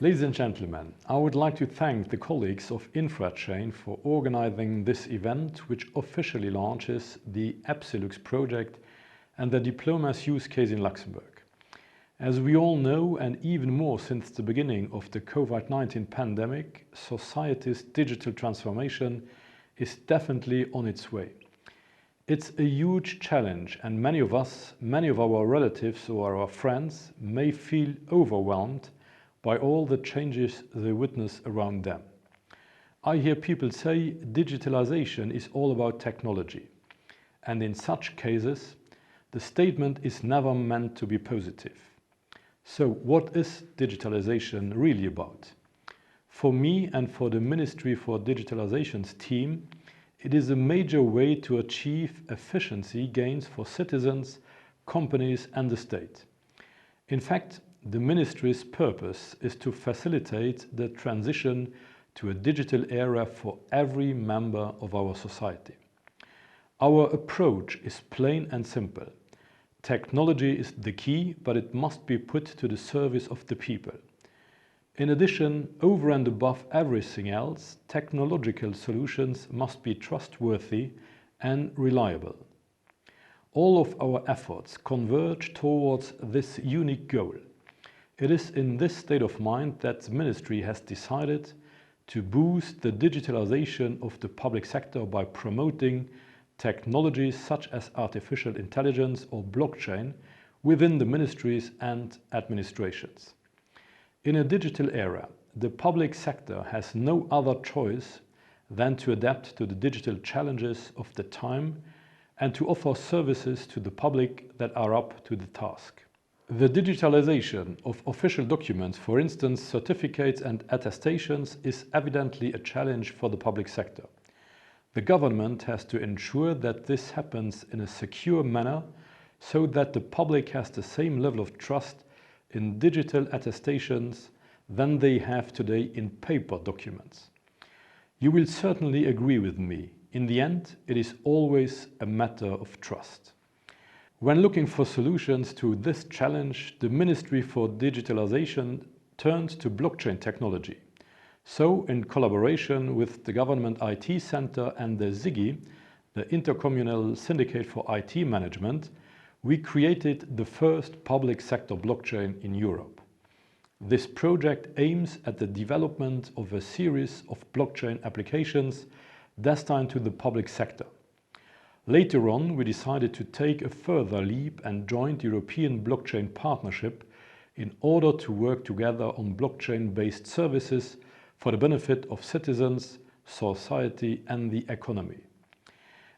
Ladies and gentlemen, I would like to thank the colleagues of InfraChain for organizing this event, which officially launches the EBSILUX project and the Diploma's use case in Luxembourg. As we all know, and even more since the beginning of the COVID-19 pandemic, society's digital transformation is definitely on its way. It's a huge challenge, and many of us, many of our relatives or our friends may feel overwhelmed by all the changes they witness around them. I hear people say digitalization is all about technology, and in such cases, the statement is never meant to be positive. So what is digitalization really about? For me and for the Ministry for Digitalization's team, it is a major way to achieve efficiency gains for citizens, companies and the state. In fact, the Ministry's purpose is to facilitate the transition to a digital era for every member of our society. Our approach is plain and simple. Technology is the key, but it must be put to the service of the people. In addition, over and above everything else, technological solutions must be trustworthy and reliable. All of our efforts converge towards this unique goal. It is in this state of mind that the Ministry has decided to boost the digitalization of the public sector by promoting technologies such as artificial intelligence or blockchain within the ministries and administrations. In a digital era, the public sector has no other choice than to adapt to the digital challenges of the time and to offer services to the public that are up to the task. The digitalization of official documents, for instance certificates and attestations, is evidently a challenge for the public sector. The government has to ensure that this happens in a secure manner so that the public has the same level of trust in digital attestations than they have today in paper documents. You will certainly agree with me. In the end, it is always a matter of trust. When looking for solutions to this challenge, the Ministry for Digitalization turned to blockchain technology. So, in collaboration with the Government IT Center and the ZIGI, the Intercommunal Syndicate for IT Management, we created the first public sector blockchain in Europe. This project aims at the development of a series of blockchain applications destined to the public sector. Later on, we decided to take a further leap and joined the European Blockchain Partnership in order to work together on blockchain-based services for the benefit of citizens, society and the economy.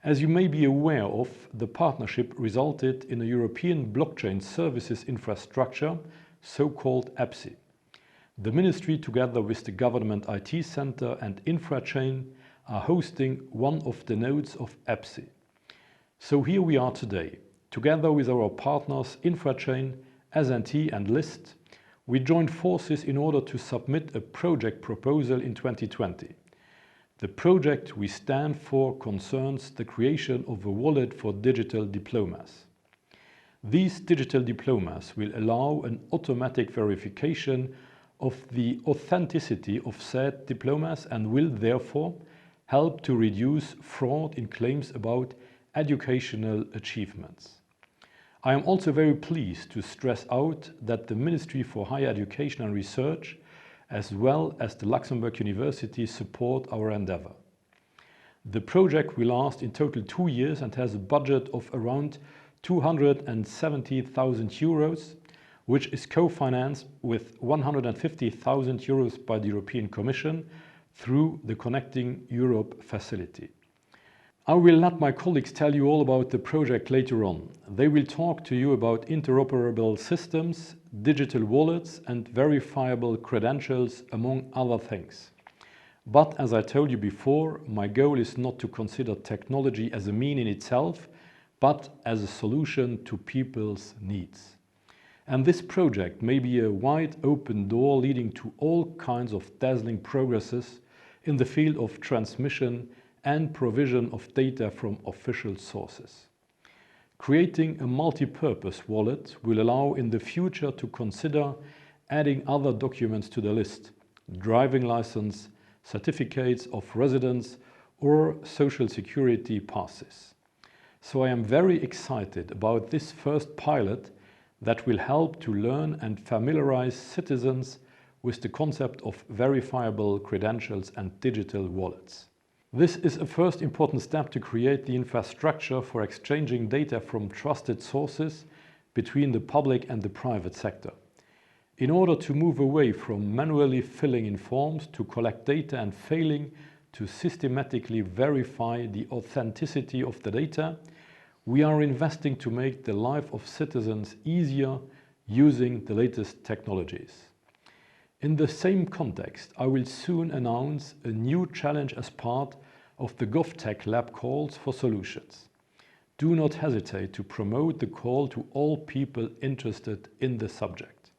As you may be aware of, the partnership resulted in a European blockchain services infrastructure, so-called EBSI. The Ministry, together with the Government IT Center and InfraChain, are hosting one of the nodes of EBSI. So here we are today. Together with our partners InfraChain, S&T and LIST, we joined forces in order to submit a project proposal in 2020. The project we stand for concerns the creation of a wallet for digital diplomas. These digital diplomas will allow an automatic verification of the authenticity of said diplomas and will therefore help to reduce fraud in claims about educational achievements. I am also very pleased to stress out that the Ministry for Higher Education and Research, as well as the Luxembourg University, support our endeavor. The project will last in total 2 years and has a budget of around 270,000 euros, which is co-financed with 150,000 euros by the European Commission through the Connecting Europe facility. I will let my colleagues tell you all about the project later on. They will talk to you about interoperable systems, digital wallets and verifiable credentials, among other things. But as I told you before, my goal is not to consider technology as a mean in itself, but as a solution to people's needs. And this project may be a wide open door leading to all kinds of dazzling progresses in the field of transmission and provision of data from official sources. Creating a multi-purpose wallet will allow in the future to consider adding other documents to the list, driving license, certificates of residence, or social security passes. So I am very excited about this first pilot that will help to learn and familiarize citizens with the concept of verifiable credentials and digital wallets. This is a first important step to create the infrastructure for exchanging data from trusted sources between the public and the private sector. In order to move away from manually filling in forms to collect data and failing to systematically verify the authenticity of the data, we are investing to make the life of citizens easier using the latest technologies. In the same context, I will soon announce a new challenge as part of the GovTech Lab calls for solutions. Do not hesitate to promote the call to all people interested in the subject.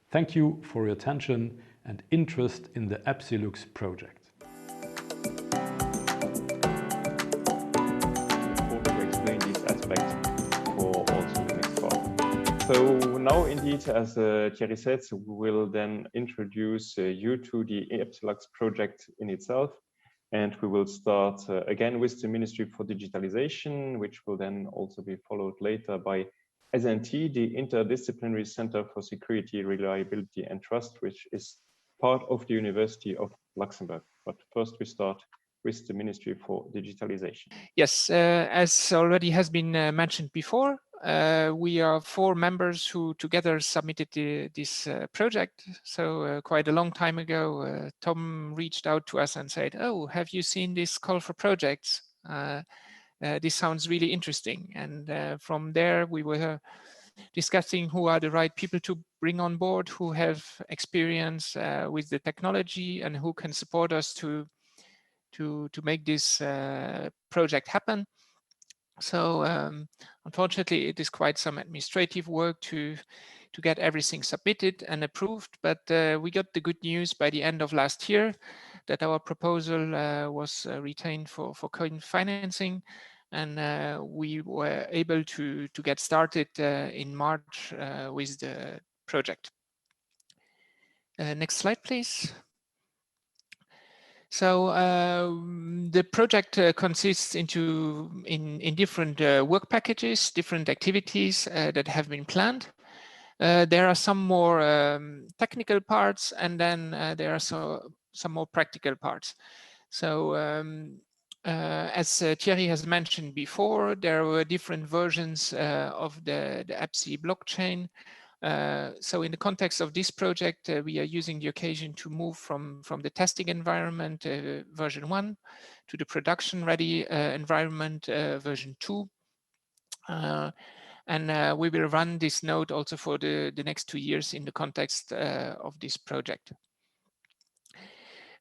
Thank you for your attention and interest in the EBSILUX project. To explain this aspect for also the next part. So now indeed, as Thierry said, we will then introduce you to the EBSILUX project in itself. And we will start again with the Ministry for Digitalization, which will then also be followed later by SNT, the Interdisciplinary Center for Security, Reliability and Trust, which is part of the University of Luxembourg. But first we start with the Ministry for Digitalization. Yes, as already has been mentioned before, we are 4 members who together submitted this project. So quite a long time ago, Tom reached out to us and said, "Oh, have you seen this call for projects? This sounds really interesting." And from there, we were discussing who are the right people to bring on board, who have experience with the technology and who can support us to make this project happen. So unfortunately, it is quite some administrative work to get everything submitted and approved. But we got the good news by the end of last year that our proposal was retained for co-financing, and we were able to get started in March with the project. Next slide, please. So the project consists in different work packages, different activities that have been planned. There are some more technical parts, and then there are some more practical parts. So as Thierry has mentioned before, there were different versions of the EBSI blockchain. So in the context of this project, we are using the occasion to move from the testing environment version 1 to the production ready environment version 2. And we will run this node also for the next 2 years in the context of this project.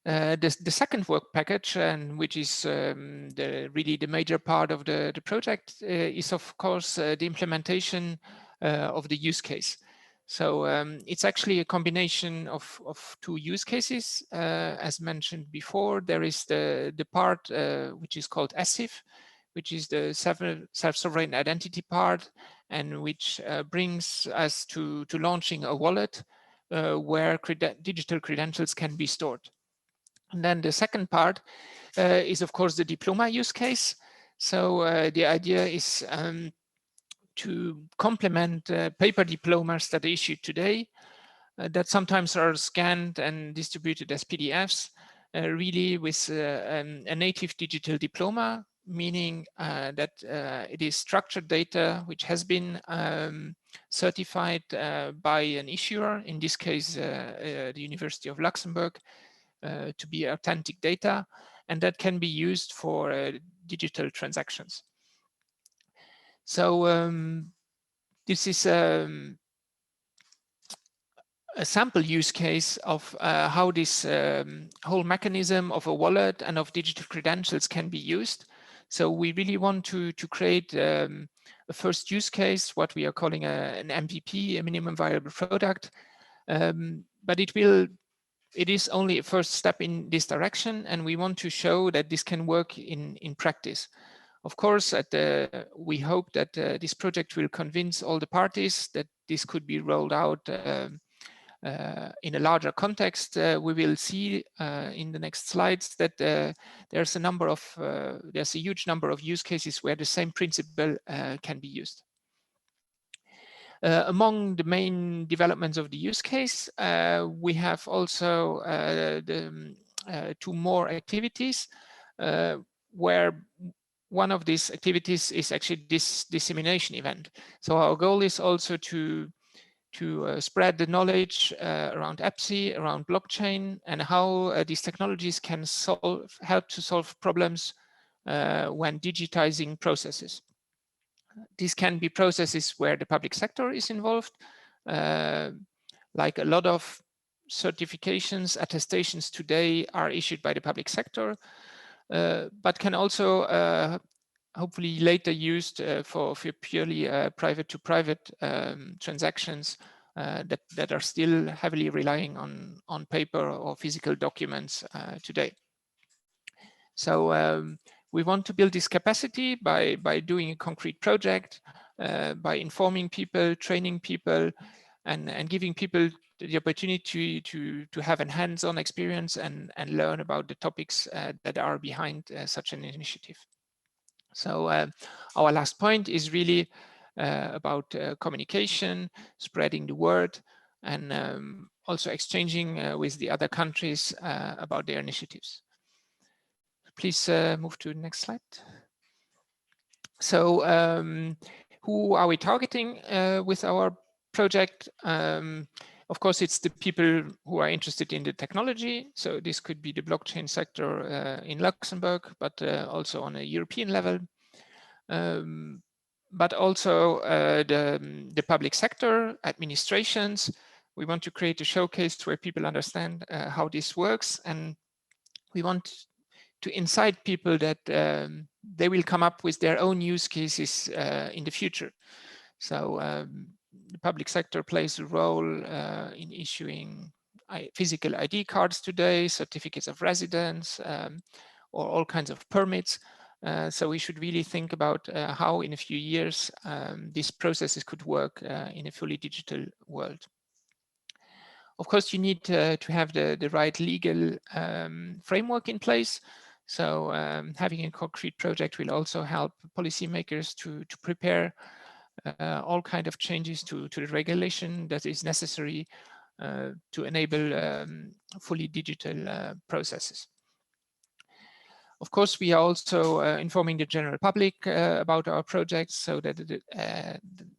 The second work package, and which is really the major part of the project, is of course the implementation of the use case. So it's actually a combination of 2 use cases. As mentioned before, there is the part which is called ESIF, which is the self-sovereign identity part, and which brings us to launching a wallet where digital credentials can be stored. And then the second part is, of course, the Diploma use case. So the idea is to complement paper diplomas that are issued today that sometimes are scanned and distributed as PDFs, really with a native digital diploma, meaning that it is structured data which has been certified by an issuer, in this case the University of Luxembourg, to be authentic data, and that can be used for digital transactions. So this is a sample use case of how this whole mechanism of a wallet and of digital credentials can be used. So we really want to create a first use case, what we are calling an MVP, a minimum viable product. But it is only a first step in this direction, and we want to show that this can work in practice. Of course, we hope that this project will convince all the parties that this could be rolled out in a larger context, we will see in the next slides that there's a huge number of use cases where the same principle can be used. Among the main developments of the use case, we have also two more activities where one of these activities is actually this dissemination event. So our goal is also to spread the knowledge around EBSI, around blockchain, and how these technologies can help to solve problems when digitizing processes. These can be processes where the public sector is involved, like a lot of certifications, attestations today are issued by the public sector, but can also hopefully later used for purely private-to-private transactions that are still heavily relying on paper or physical documents today. So we want to build this capacity by doing a concrete project, by informing people, training people, and giving people the opportunity to have a hands-on experience and learn about the topics that are behind such an initiative. So our last point is really about communication, spreading the word, and also exchanging with the other countries about their initiatives. Please move to the next slide. So who are we targeting with our project? Of course, it's the people who are interested in the technology. So this could be the blockchain sector in Luxembourg, but also on a European level. But also the public sector, administrations. We want to create a showcase where people understand how this works, and we want to incite people that they will come up with their own use cases in the future. So the public sector plays a role in issuing physical ID cards today, certificates of residence, or all kinds of permits. So we should really think about how in a few years these processes could work in a fully digital world. Of course, you need to have the right legal framework in place. So having a concrete project will also help policymakers to prepare all kinds of changes to the regulation that is necessary to enable fully digital processes. Of course, we are also informing the general public about our projects so that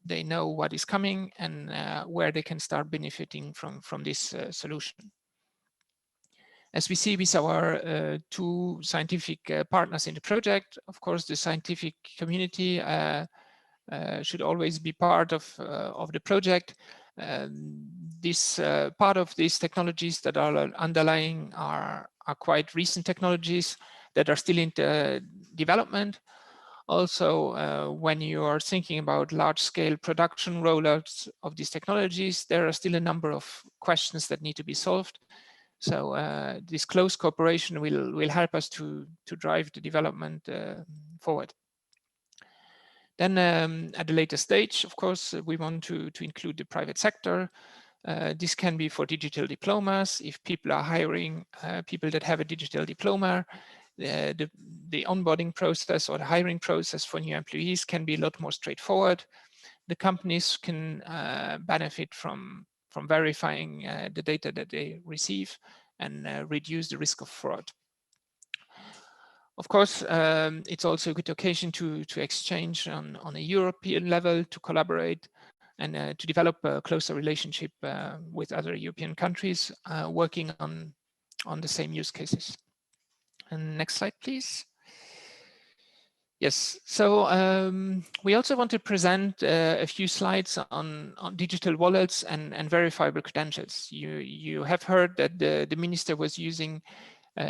they know what is coming and where they can start benefiting from this solution. As we see with our two scientific partners in the project, of course, the scientific community should always be part of the project. This part of these technologies that are underlying are quite recent technologies that are still in development. Also, when you are thinking about large-scale production rollouts of these technologies, there are still a number of questions that need to be solved. So this close cooperation will help us to drive the development forward. Then at a later stage, of course, we want to include the private sector. This can be for digital diplomas. If people are hiring people that have a digital diploma, the onboarding process or the hiring process for new employees can be a lot more straightforward. The companies can benefit from verifying the data that they receive and reduce the risk of fraud. Of course, it's also a good occasion to exchange on a European level, to collaborate and to develop a closer relationship with other European countries working on the same use cases. And next slide, please. Yes, so we also want to present a few slides on digital wallets and verifiable credentials. You have heard that the minister was using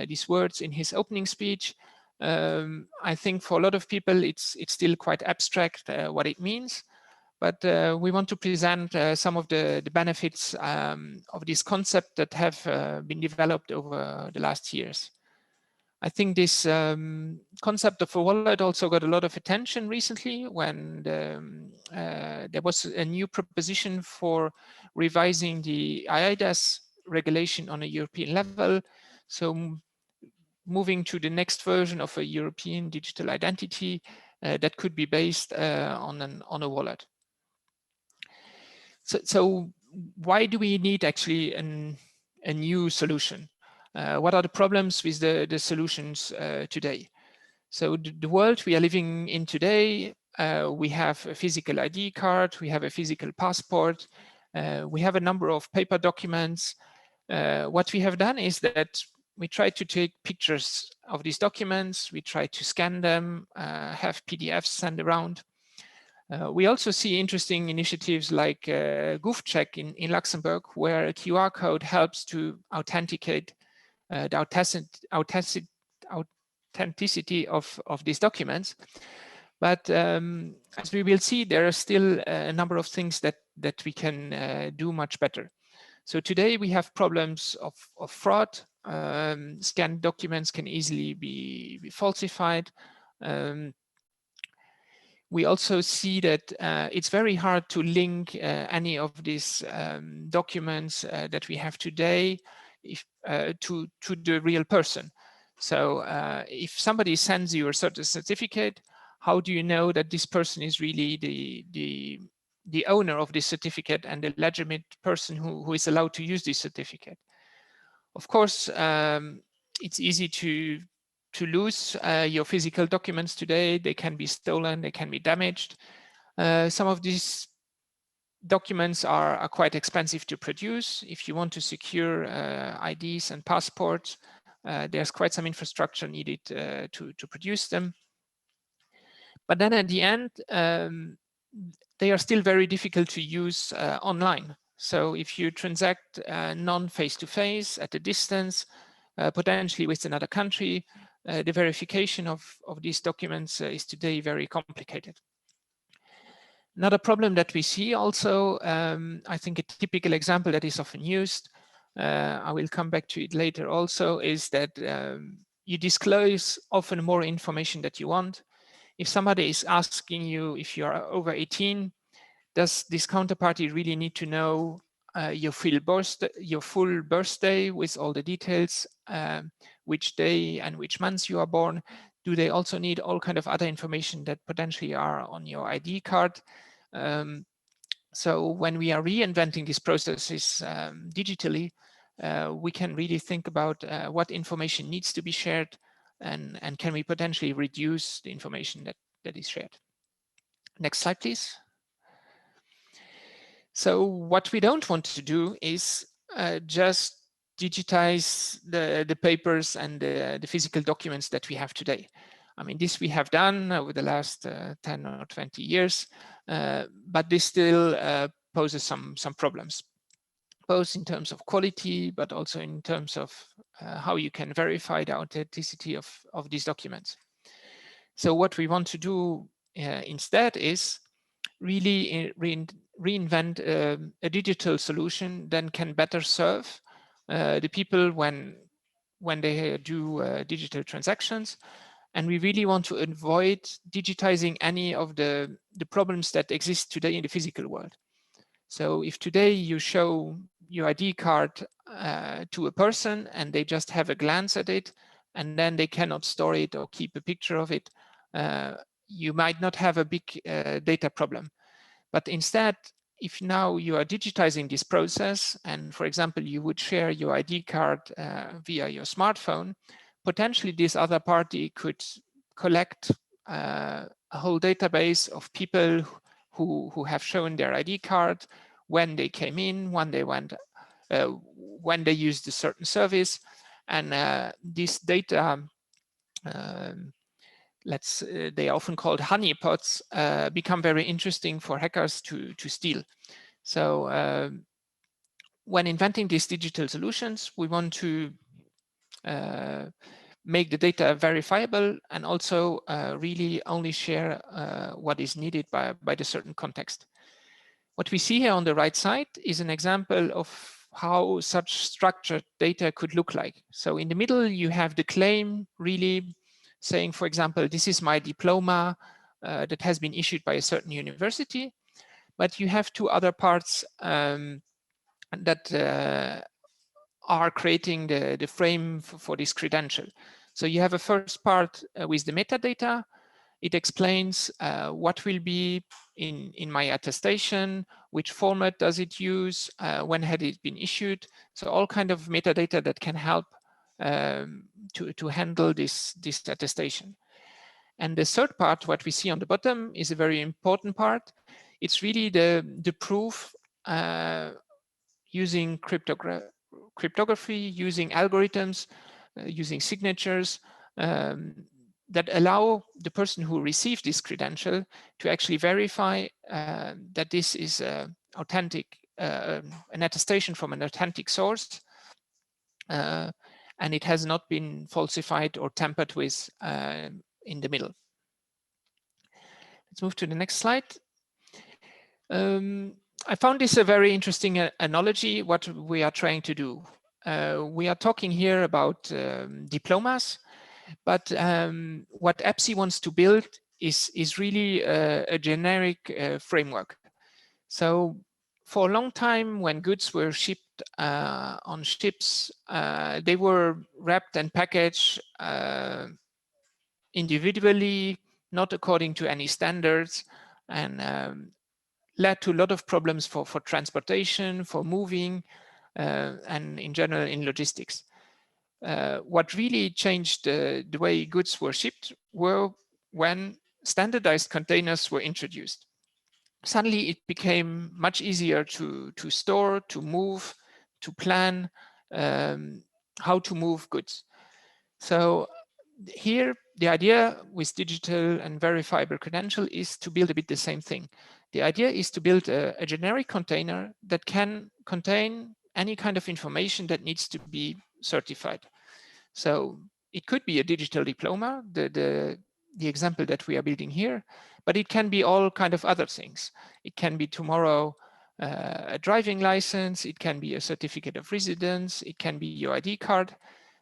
these words in his opening speech. I think for a lot of people, it's still quite abstract what it means, but we want to present some of the benefits of this concept that have been developed over the last years. I think this concept of a wallet also got a lot of attention recently when there was a new proposition for revising the EIDAS regulation on a European level. So moving to the next version of a European digital identity that could be based on a wallet. So why do we need actually a new solution? What are the problems with the solutions today? So the world we are living in today, we have a physical ID card, we have a physical passport, we have a number of paper documents. What we have done is that we try to take pictures of these documents, we try to scan them, have PDFs sent around. We also see interesting initiatives like GovCheck in Luxembourg, where a QR code helps to authenticate the authenticity of these documents. But as we will see, there are still a number of things that we can do much better. So today we have problems of fraud. Scanned documents can easily be falsified. We also see that it's very hard to link any of these documents that we have today to the real person. So if somebody sends you a certain certificate, how do you know that this person is really the owner of this certificate and the legitimate person who is allowed to use this certificate? Of course, it's easy to lose your physical documents today. They can be stolen, they can be damaged. Some of these documents are quite expensive to produce. If you want to secure IDs and passports, there's quite some infrastructure needed to produce them. But then at the end, they are still very difficult to use online. So if you transact non-face-to-face at a distance, potentially with another country, the verification of these documents is today very complicated. Another problem that we see also, I think a typical example that is often used, I will come back to it later also, is that you disclose often more information that you want. If somebody is asking you if you are over 18, does this counterparty really need to know your full birthday with all the details, which day and which months you are born? Do they also need all kind of other information that potentially are on your ID card? So when we are reinventing these processes digitally, we can really think about what information needs to be shared and can we potentially reduce the information that is shared. Next slide, please. So what we don't want to do is just digitize the papers and the physical documents that we have today. I mean, this we have done over the last 10 or 20 years, but this still poses some problems, both in terms of quality, but also in terms of how you can verify the authenticity of these documents. So what we want to do instead is really reinvent a digital solution that can better serve the people when they do digital transactions. And we really want to avoid digitizing any of the problems that exist today in the physical world. So if today you show your ID card to a person and they just have a glance at it, and then they cannot store it or keep a picture of it, you might not have a big data problem. But instead, if now you are digitizing this process, and for example, you would share your ID card via your smartphone, potentially this other party could collect a whole database of people who have shown their ID card, when they came in, when they went, when they used a certain service, and this data, they are often called honeypots, become very interesting for hackers to steal. So when inventing these digital solutions, we want to make the data verifiable and also really only share what is needed by the certain context. What we see here on the right side is an example of how such structured data could look like. So in the middle, you have the claim really saying, for example, this is my diploma that has been issued by a certain university. But you have two other parts that are creating the frame for this credential. So you have a first part with the metadata. It explains what will be in my attestation, which format does it use, when had it been issued. So all kind of metadata that can help to handle this attestation. And the third part, what we see on the bottom, is a very important part. It's really the proof using cryptography, using algorithms, using signatures that allow the person who received this credential to actually verify that this is authentic, an attestation from an authentic source, and it has not been falsified or tampered with in the middle. Let's move to the next slide. I found this a very interesting analogy, what we are trying to do. We are talking here about diplomas, but what EBSI wants to build is really a generic framework. So for a long time, when goods were shipped on ships, they were wrapped and packaged individually, not according to any standards, and led to a lot of problems for transportation, for moving, and in general in logistics. What really changed the way goods were shipped were when standardized containers were introduced. Suddenly it became much easier to store, to move, to plan how to move goods. So here, the idea with digital and verifiable credential is to build a bit the same thing. The idea is to build a generic container that can contain any kind of information that needs to be certified. So it could be a digital diploma, the example that we are building here, but it can be all kind of other things. It can be tomorrow a driving license, it can be a certificate of residence, it can be your ID card,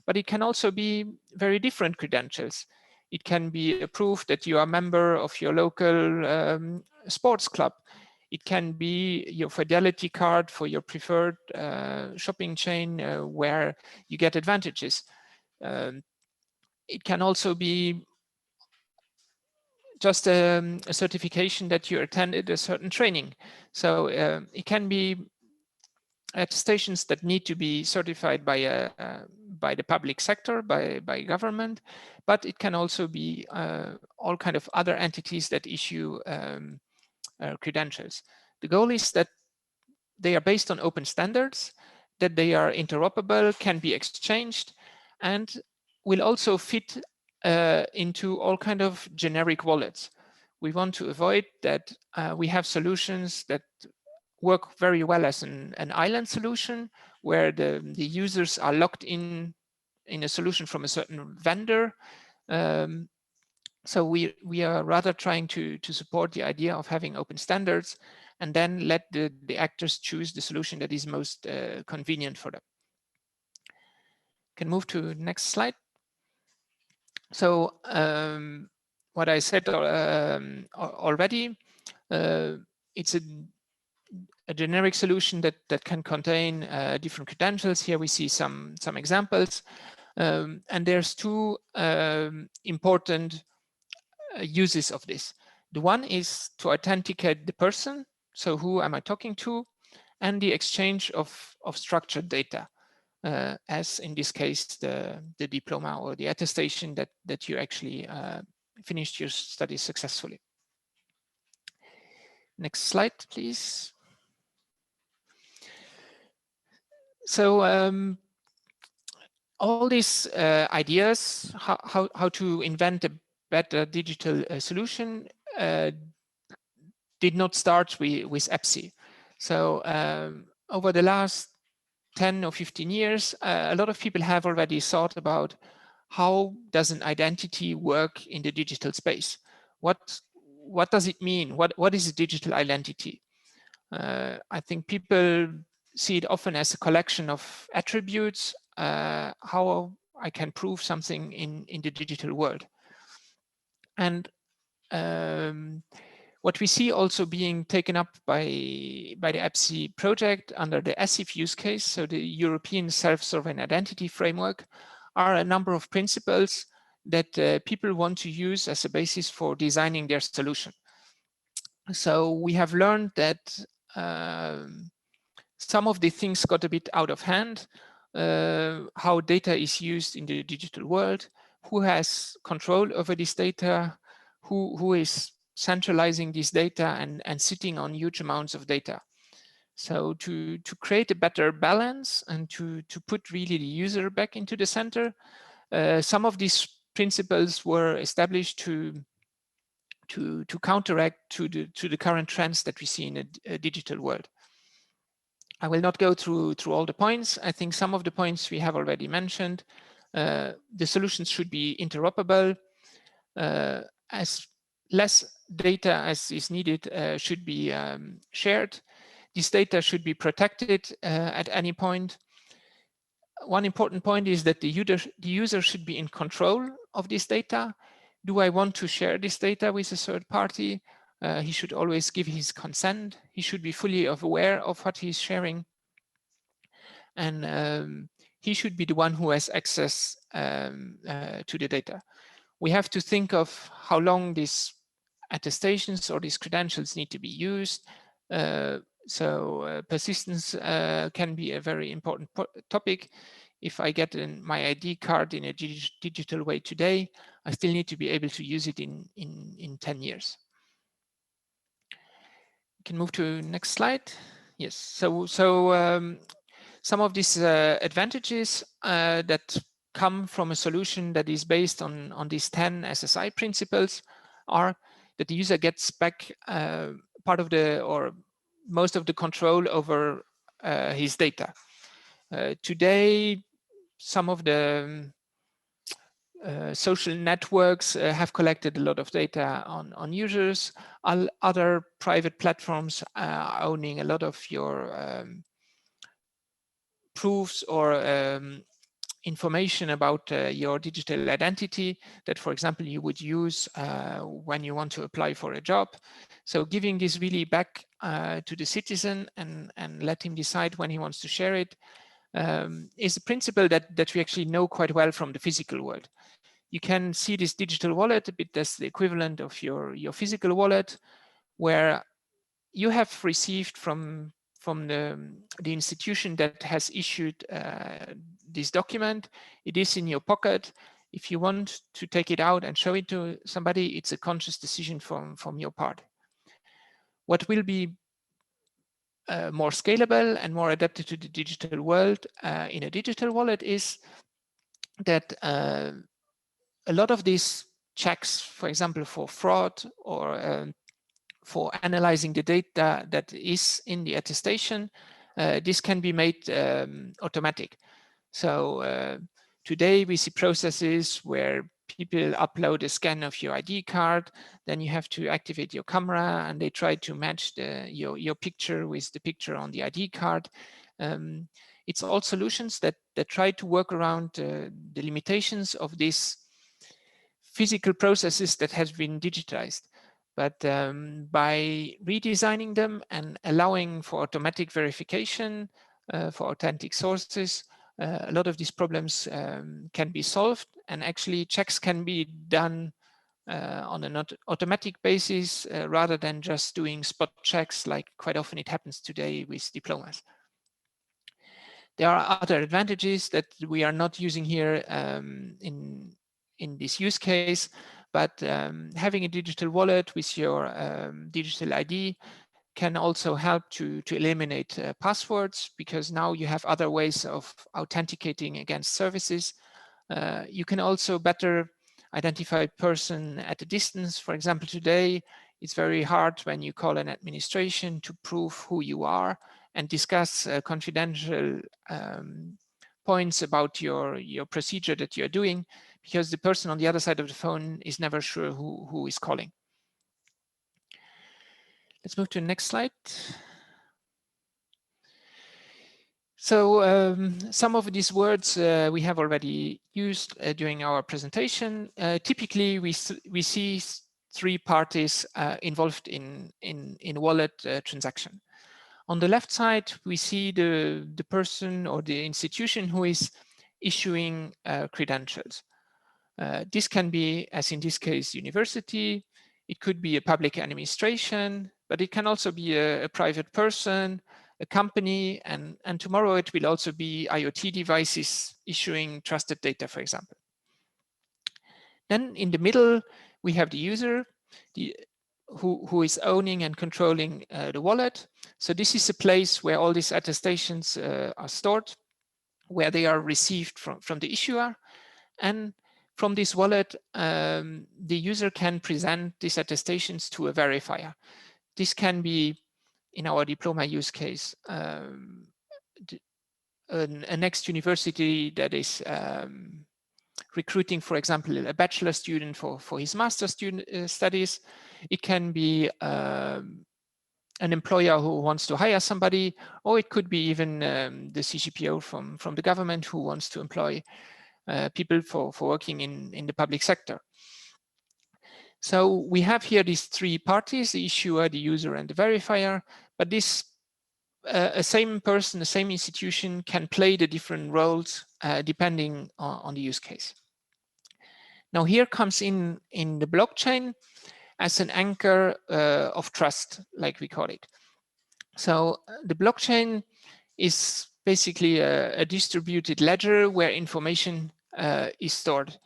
but it can also be very different credentials. It can be a proof that you are a member of your local sports club. It can be your fidelity card for your preferred shopping chain where you get advantages. It can also be just a certification that you attended a certain training. So it can be attestations that need to be certified by the public sector, by government, but it can also be all kind of other entities that issue credentials. The goal is that they are based on open standards, that they are interoperable, can be exchanged, and will also fit into all kind of generic wallets. We want to avoid that we have solutions that work very well as an island solution, where the users are locked in a solution from a certain vendor. So we are rather trying to support the idea of having open standards and then let the actors choose the solution that is most convenient for them. Can move to the next slide. So what I said already, it's a generic solution that can contain different credentials. Here we see some examples, and there's two important uses of this. The one is to authenticate the person, so who am I talking to, and the exchange of structured data, as in this case the diploma or the attestation that you actually finished your studies successfully. Next slide, please. So all these ideas, how to invent a better digital solution, did not start with EBSI. So over the last 10 or 15 years, a lot of people have already thought about how does an identity work in the digital space? What does it mean? What is a digital identity? I think people see it often as a collection of attributes, how I can prove something in the digital world. And what we see also being taken up by the EBSI project under the ESIF use case, so the European Self-Sovereign Identity Framework, are a number of principles that people want to use as a basis for designing their solution. So we have learned that some of the things got a bit out of hand, how data is used in the digital world, who has control over this data, who is centralizing this data and sitting on huge amounts of data. So to create a better balance and to put really the user back into the center, some of these principles were established to counteract to the current trends that we see in a digital world. I will not go through all the points. I think some of the points we have already mentioned. The solutions should be interoperable. As less data as is needed should be shared. This data should be protected at any point. One important point is that the user should be in control of this data. Do I want to share this data with a third party? He should always give his consent. He should be fully aware of what he's sharing. And he should be the one who has access to the data. We have to think of how long these attestations or these credentials need to be used. So persistence can be a very important topic. If I get my ID card in a digital way today, I still need to be able to use it in 10 years. You can move to next slide. Yes, so some of these advantages that come from a solution that is based on these 10 SSI principles are that the user gets back part of the or most of the control over his data. Today, some of the social networks have collected a lot of data on users. Other private platforms are owning a lot of your proofs or information about your digital identity that, for example, you would use when you want to apply for a job. So giving this really back to the citizen and let him decide when he wants to share it is a principle that we actually know quite well from the physical world. You can see this digital wallet a bit as the equivalent of your physical wallet, where you have received from the institution that has issued this document. It is in your pocket. If you want to take it out and show it to somebody, it's a conscious decision from your part. What will be more scalable and more adapted to the digital world in a digital wallet is that a lot of these checks, for example, for fraud or for analyzing the data that is in the attestation, this can be made automatic. So today we see processes where people upload a scan of your ID card, then you have to activate your camera and they try to match your picture with the picture on the ID card. It's all solutions that try to work around the limitations of these physical processes that has been digitized. But by redesigning them and allowing for automatic verification for authentic sources, a lot of these problems can be solved, and actually checks can be done on an automatic basis rather than just doing spot checks like quite often it happens today with diplomas. There are other advantages that we are not using here in this use case, but having a digital wallet with your digital ID can also help to eliminate passwords, because now you have other ways of authenticating against services. You can also better identify a person at a distance. For example, today, it's very hard when you call an administration to prove who you are and discuss confidential points about your procedure that you're doing, because the person on the other side of the phone is never sure who is calling. Let's move to the next slide. So some of these words we have already used during our presentation. Typically, we see three parties involved in wallet transaction. On the left side, we see the person or the institution who is issuing credentials. This can be, as in this case, university. It could be a public administration, but it can also be a private person, a company, and tomorrow it will also be IoT devices issuing trusted data, for example. Then in the middle, we have the user, who is owning and controlling the wallet. So this is a place where all these attestations are stored, where they are received from the issuer. And from this wallet, the user can present these attestations to a verifier. This can be, in our Diploma use case, a next university that is recruiting, for example, a bachelor student for his master student studies. It can be an employer who wants to hire somebody, or it could be even the CGPO from the government who wants to employ people for working in the public sector. So we have here these three parties, the issuer, the user, and the verifier, but this a same person, the same institution can play the different roles depending on the use case. Now here comes in the blockchain as an anchor of trust, like we call it. So the blockchain is basically a distributed ledger where information is stored.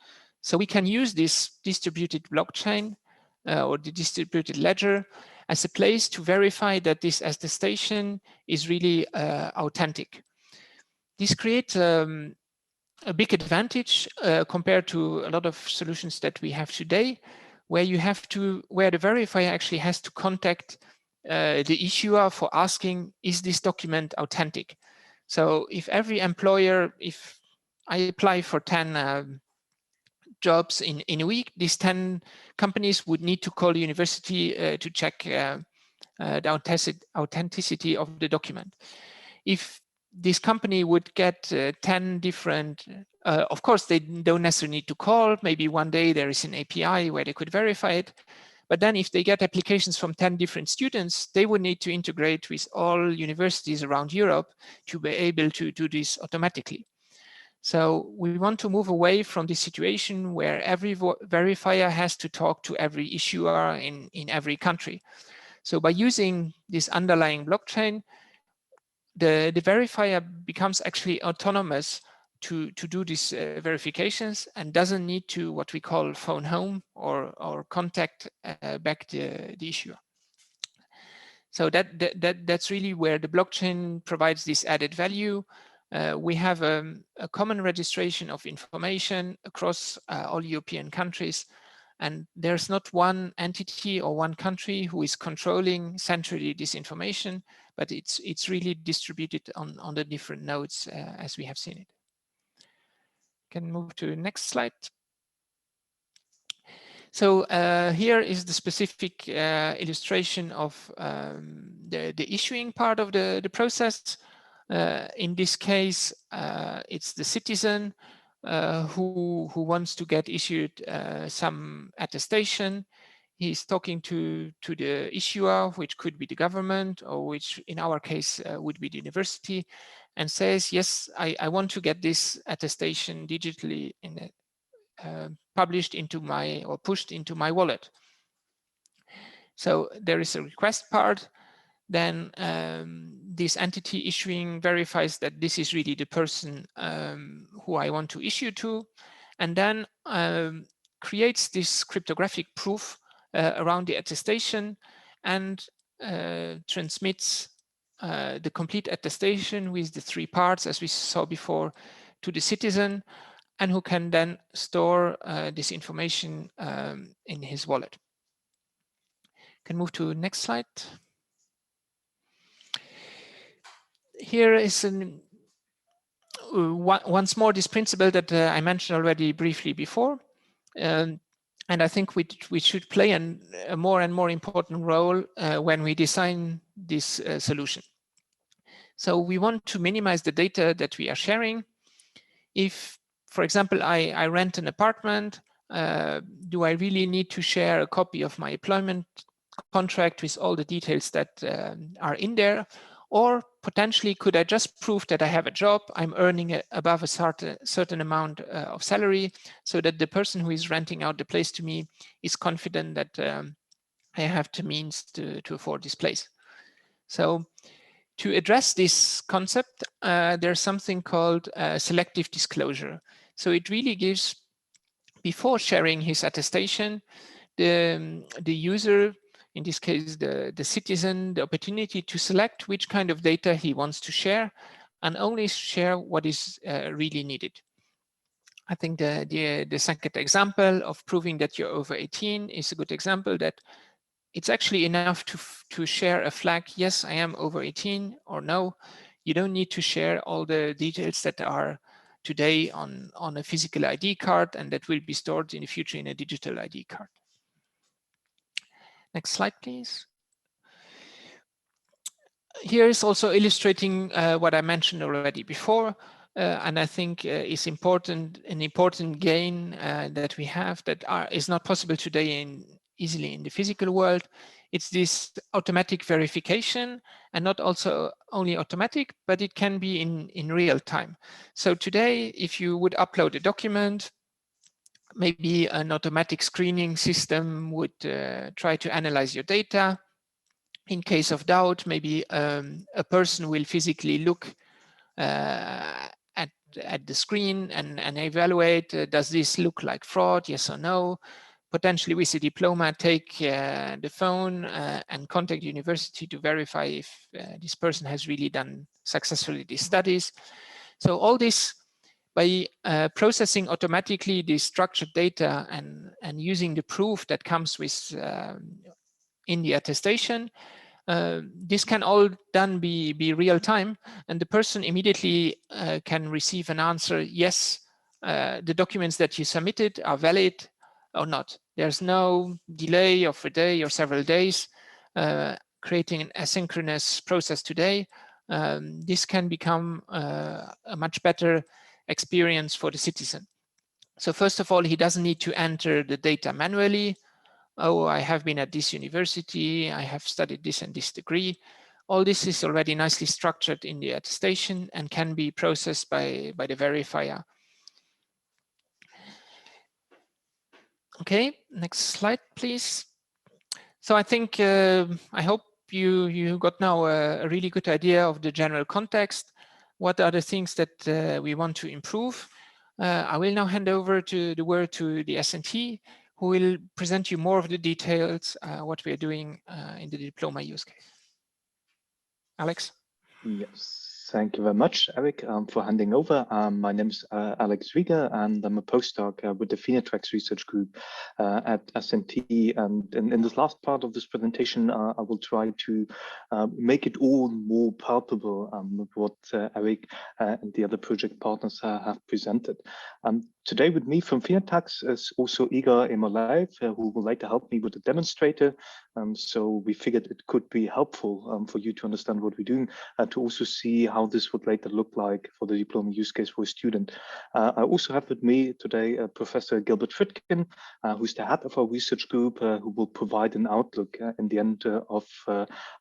So we can use this distributed blockchain or the distributed ledger as a place to verify that this attestation is really authentic. This creates a big advantage compared to a lot of solutions that we have today, where the verifier actually has to contact the issuer for asking, is this document authentic? So if every employer, if I apply for 10 jobs in a week, these 10 companies would need to call the university to check the authenticity of the document. If this company would get 10 different, of course, they don't necessarily need to call. Maybe one day there is an API where they could verify it. But then if they get applications from 10 different students, they would need to integrate with all universities around Europe to be able to do this automatically. So we want to move away from the situation where every verifier has to talk to every issuer in every country. So by using this underlying blockchain, the verifier becomes actually autonomous to do these verifications and doesn't need to what we call phone home or contact back the issuer. So that's really where the blockchain provides this added value. We have a common registration of information across all European countries, and there's not one entity or one country who is controlling centrally this information, but it's really distributed on the different nodes as we have seen it. Can move to the next slide. So here is the specific illustration of the issuing part of the process. In this case, it's the citizen who wants to get issued some attestation. He's talking to the issuer, which could be the government, or which in our case would be the university, and says, yes, I want to get this attestation digitally published into my, or pushed into my wallet. So there is a request part. Then this entity issuing verifies that this is really the person who I want to issue to, and then creates this cryptographic proof around the attestation and transmits the complete attestation with the three parts, as we saw before, to the citizen, and who can then store this information in his wallet. Can move to next slide. Here is once more this principle that I mentioned already briefly before, and I think we should play a more and more important role when we design this solution. So we want to minimize the data that we are sharing. If, for example, I rent an apartment, do I really need to share a copy of my employment contract with all the details that are in there? Or potentially, could I just prove that I have a job, I'm earning above a certain amount of salary, so that the person who is renting out the place to me is confident that I have the means to afford this place. So to address this concept, there's something called selective disclosure. So it really gives, before sharing his attestation, the user, in this case, the citizen, the opportunity to select which kind of data he wants to share and only share what is really needed. I think the second example of proving that you're over 18 is a good example, that it's actually enough to share a flag, yes, I am over 18, or no. You don't need to share all the details that are today on a physical ID card and that will be stored in the future in a digital ID card. Next slide, please. Here is also illustrating what I mentioned already before, and I think is important, an important gain that we have that is not possible today easily in the physical world. It's this automatic verification, and not also only automatic, but it can be in real time. So today, if you would upload a document, maybe an automatic screening system would try to analyze your data. In case of doubt, maybe a person will physically look at the screen and evaluate, does this look like fraud, yes or no? Potentially with a diploma, take the phone and contact the university to verify if this person has really done successfully these studies. So all this, by processing automatically the structured data and using the proof that comes with in the attestation, this can all done be real time, and the person immediately can receive an answer, yes, the documents that you submitted are valid or not. There's no delay of a day or several days. Creating an asynchronous process today, this can become a much better experience for the citizen. So first of all, he doesn't need to enter the data manually. Oh, I have been at this university, I have studied this and this degree. All this is already nicely structured in the attestation and can be processed by the verifier. Okay, next slide, please. So I think, I hope you got now a really good idea of the general context. What are the things that we want to improve? I will now hand over the word to the S&T, who will present you more of the details, what we are doing in the diploma use case. Alex? Yes, thank you very much, Eric, for handing over. My name is Alex Rieger, and I'm a postdoc with the Phoenix Research Group at S&T. And in this last part of this presentation, I will try to make it all more palpable with what Eric and the other project partners have presented. Today with me from Phoenix is also Igor Emolaev, who will later help me with the demonstrator. So we figured it could be helpful for you to understand what we're doing, to also see how this would later look like for the diploma use case for a student. I also have with me today Professor Gilbert Fritkin, who's the head of our research group, who will provide an outlook in the end of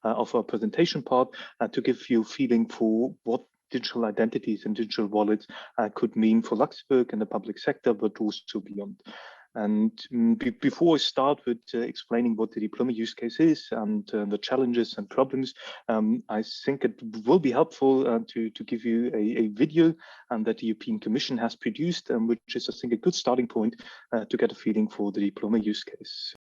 our presentation part to give you a feeling for what digital identities and digital wallets could mean for Luxembourg and the public sector, but also beyond. And before I start with explaining what the diploma use case is and the challenges and problems, I think it will be helpful to give you a video that the European Commission has produced, which is, I think, a good starting point to get a feeling for the diploma use case.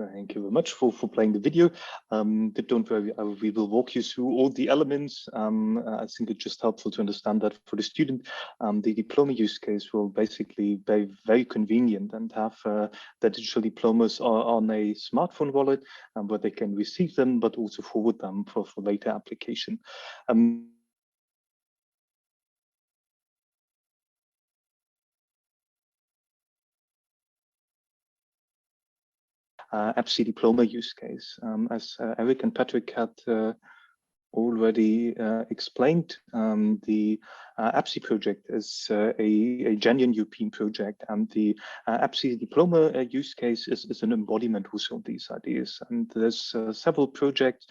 Thank you very much for playing the video. Don't worry, we will walk you through all the elements. I think it's just helpful to understand that for the student, the diploma use case will basically be very convenient and have the digital diplomas on a smartphone wallet where they can receive them, but also forward them for later application. EBSI diploma use case. As Eric and Patrick had already explained, the EBSI project is a genuine European project, and the EBSI diploma use case is an embodiment also of these ideas. And there's several projects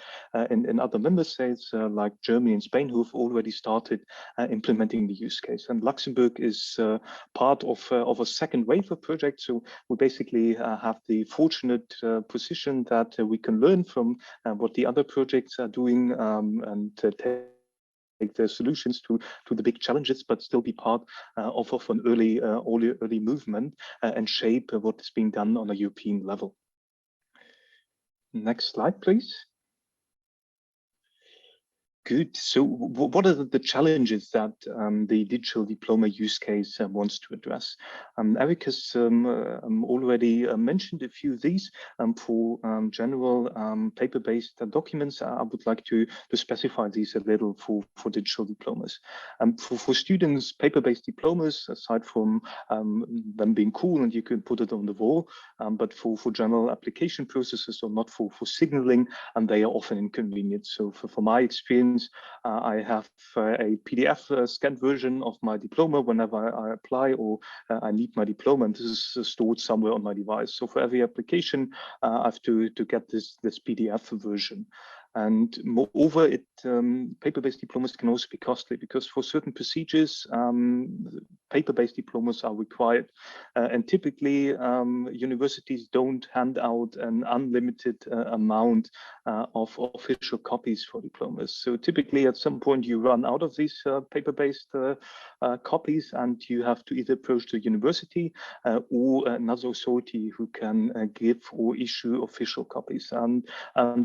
in other member states like Germany and Spain who have already started implementing the use case. And Luxembourg is part of a second wave of projects. So we basically have the fortunate position that we can learn from what the other projects are doing and take their solutions to the big challenges, but still be part of an early movement and shape what is being done on a European level. Next slide, please. Good. So what are the challenges that the digital diploma use case wants to address? Eric has already mentioned a few of these. For general paper-based documents, I would like to specify these a little for digital diplomas. For students, paper-based diplomas, aside from them being cool and you can put it on the wall, but for general application processes or not for signaling, and they are often inconvenient. So for my experience, I have a PDF scanned version of my diploma whenever I apply or I need my diploma, and this is stored somewhere on my device. So for every application, I have to get this PDF version. And moreover, paper-based diplomas can also be costly because for certain procedures, paper-based diplomas are required. And typically, universities don't hand out an unlimited amount of official copies for diplomas. So typically, at some point, you run out of these paper-based copies, and you have to either approach the university or another authority who can give or issue official copies. And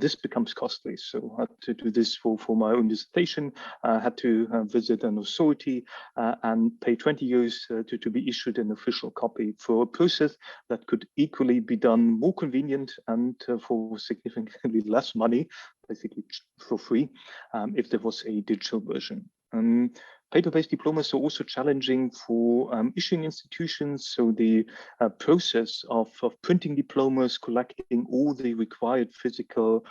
this becomes costly. So I had to do this for my own dissertation. I had to visit an authority and pay 20 euros to be issued an official copy for a process that could equally be done more convenient and for significantly less money, basically for free, if there was a digital version. Paper-based diplomas are also challenging for issuing institutions. So the process of printing diplomas, collecting all the required physical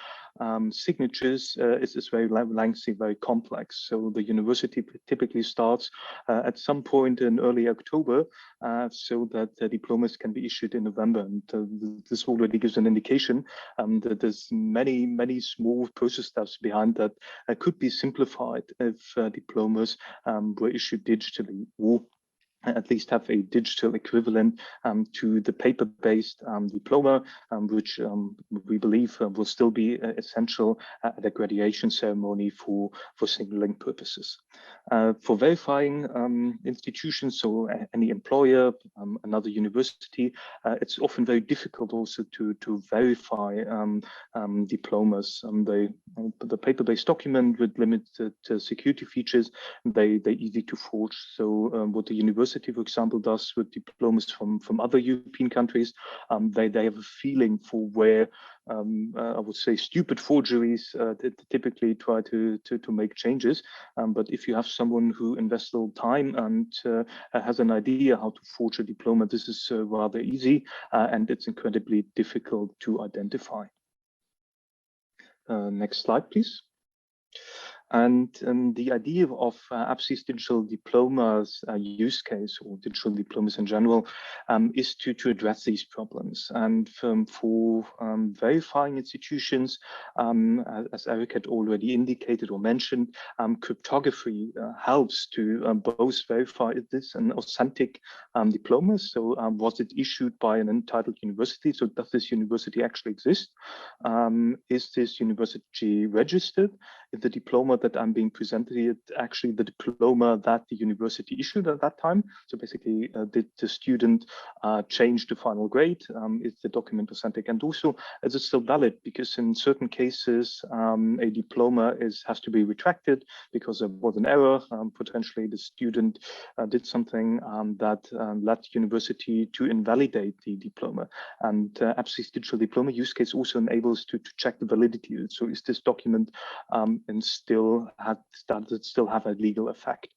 signatures is very lengthy, very complex. So the university typically starts at some point in early October so that the diplomas can be issued in November. And this already gives an indication that there's many small process steps behind that could be simplified if diplomas were issued digitally, or at least have a digital equivalent to the paper-based diploma, which we believe will still be essential at a graduation ceremony for signaling purposes. For verifying institutions, so any employer, another university, it's often very difficult also to verify diplomas. The paper-based document with limited security features, they're easy to forge. So what the university, for example, does with diplomas from other European countries, they have a feeling for where I would say stupid forgeries typically try to make changes. But if you have someone who invests a little time and has an idea how to forge a diploma, this is rather easy and it's incredibly difficult to identify. Next slide, please. And the idea of EBSI's digital diplomas use case, or digital diplomas in general, is to address these problems. And for verifying institutions, as Eric had already indicated or mentioned, cryptography helps to both verify is this an authentic diploma. So was it issued by an entitled university? So does this university actually exist? Is this university registered? the diploma that I'm being presented, actually the diploma that the university issued at that time. So basically, did the student change the final grade? Is the document authentic? And also, is it still valid? Because in certain cases, a diploma has to be retracted because there was an error. Potentially, the student did something that led the university to invalidate the diploma. And EBSI's digital diploma use case also enables to check the validity. So is this document and still have a legal effect?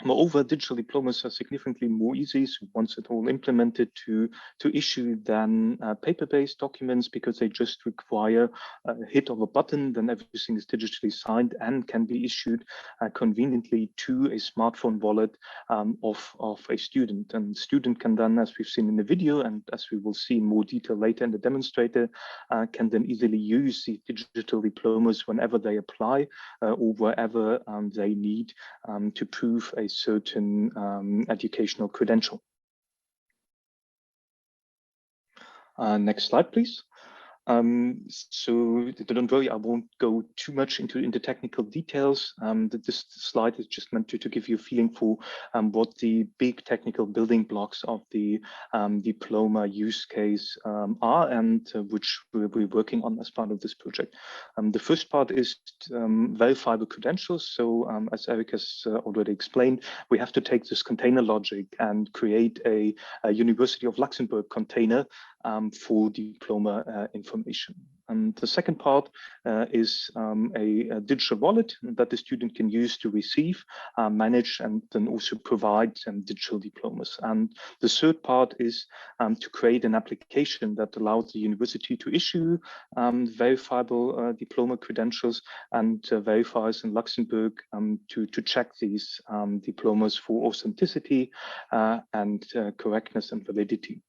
Moreover, digital diplomas are significantly more easy, so once it's all implemented, to issue than paper-based documents, because they just require a hit of a button, then everything is digitally signed and can be issued conveniently to a smartphone wallet of a student. And the student can then, as we've seen in the video, and as we will see in more detail later in the demonstrator, can then easily use the digital diplomas whenever they apply or wherever they need to prove a certain educational credential. Next slide, please. So don't worry, I won't go too much into technical details. This slide is just meant to give you a feeling for what the big technical building blocks of the diploma use case are, and which we're working on as part of this project. The first part is verifiable credentials. So as Eric has already explained, we have to take this container logic and create a University of Luxembourg container for diploma information. And the second part is a digital wallet that the student can use to receive, manage, and then also provide digital diplomas. And the third part is to create an application that allows the university to issue verifiable diploma credentials and verifies in Luxembourg to check these diplomas for authenticity and correctness and validity.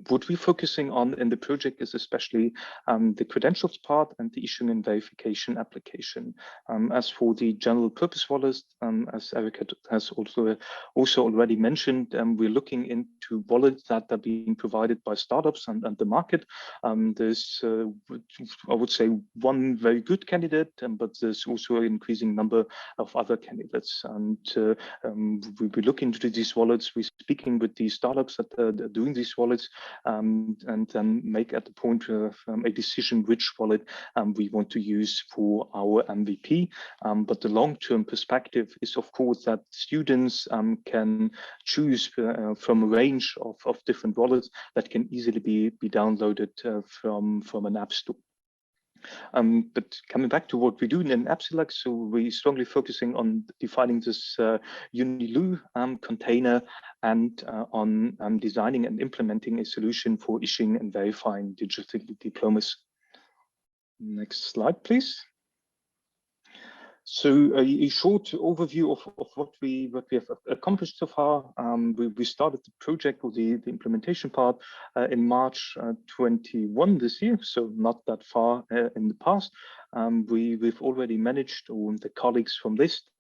What we're focusing on in the project is especially the credentials part and the issuing and verification application. As for the general purpose wallets, as Eric has also already mentioned, we're looking into wallets that are being provided by startups and the market. There's, I would say, one very good candidate, but there's also an increasing number of other candidates. And we look into these wallets. We're speaking with the startups that are doing these wallets, and then make at the point of a decision which wallet we want to use for our MVP. But the long-term perspective is, of course, that students can choose from a range of different wallets that can easily be downloaded from an app store. But coming back to what we do in EBSILUX, so we're strongly focusing on defining this UniLu container and on designing and implementing a solution for issuing and verifying digital diplomas. Next slide, please. So a short overview of what we have accomplished so far. We started the project, or the implementation part, in March 21 this year, so not that far in the past. We've already managed, or the colleagues from LIST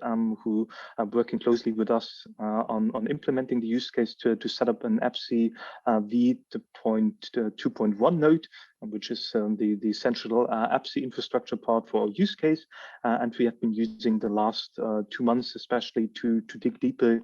who are working closely with us on implementing the use case to set up an EBSI v2.1 node, which is the essential EBSI infrastructure part for our use case. And we have been using the last 2 months especially to dig deeper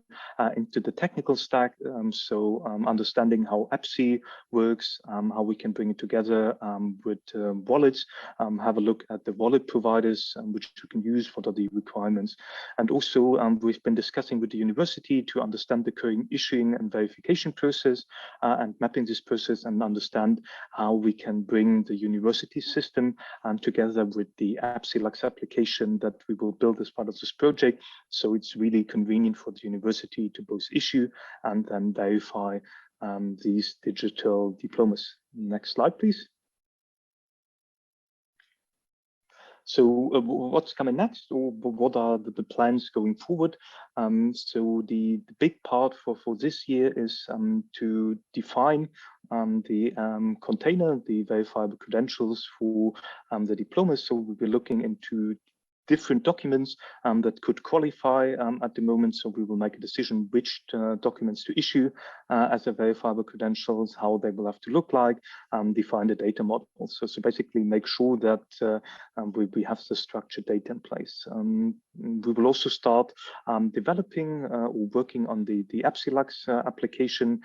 into the technical stack. So understanding how EBSI works, how we can bring it together with wallets, have a look at the wallet providers which you can use, what are the requirements. And also we've been discussing with the university to understand the current issuing and verification process and mapping this process, and understand how we can bring the university system together with the EBSILUX application that we will build as part of this project. So it's really convenient for the university to both issue and then verify these digital diplomas. Next slide, please. So what's coming next, or what are the plans going forward? So the big part for this year is to define the container, the verifiable credentials for the diplomas. So we'll be looking into different documents that could qualify at the moment. So we will make a decision which documents to issue as a verifiable credentials, how they will have to look like, define the data model. So basically make sure that we have the structured data in place. We will also start developing or working on the EBSILUX application,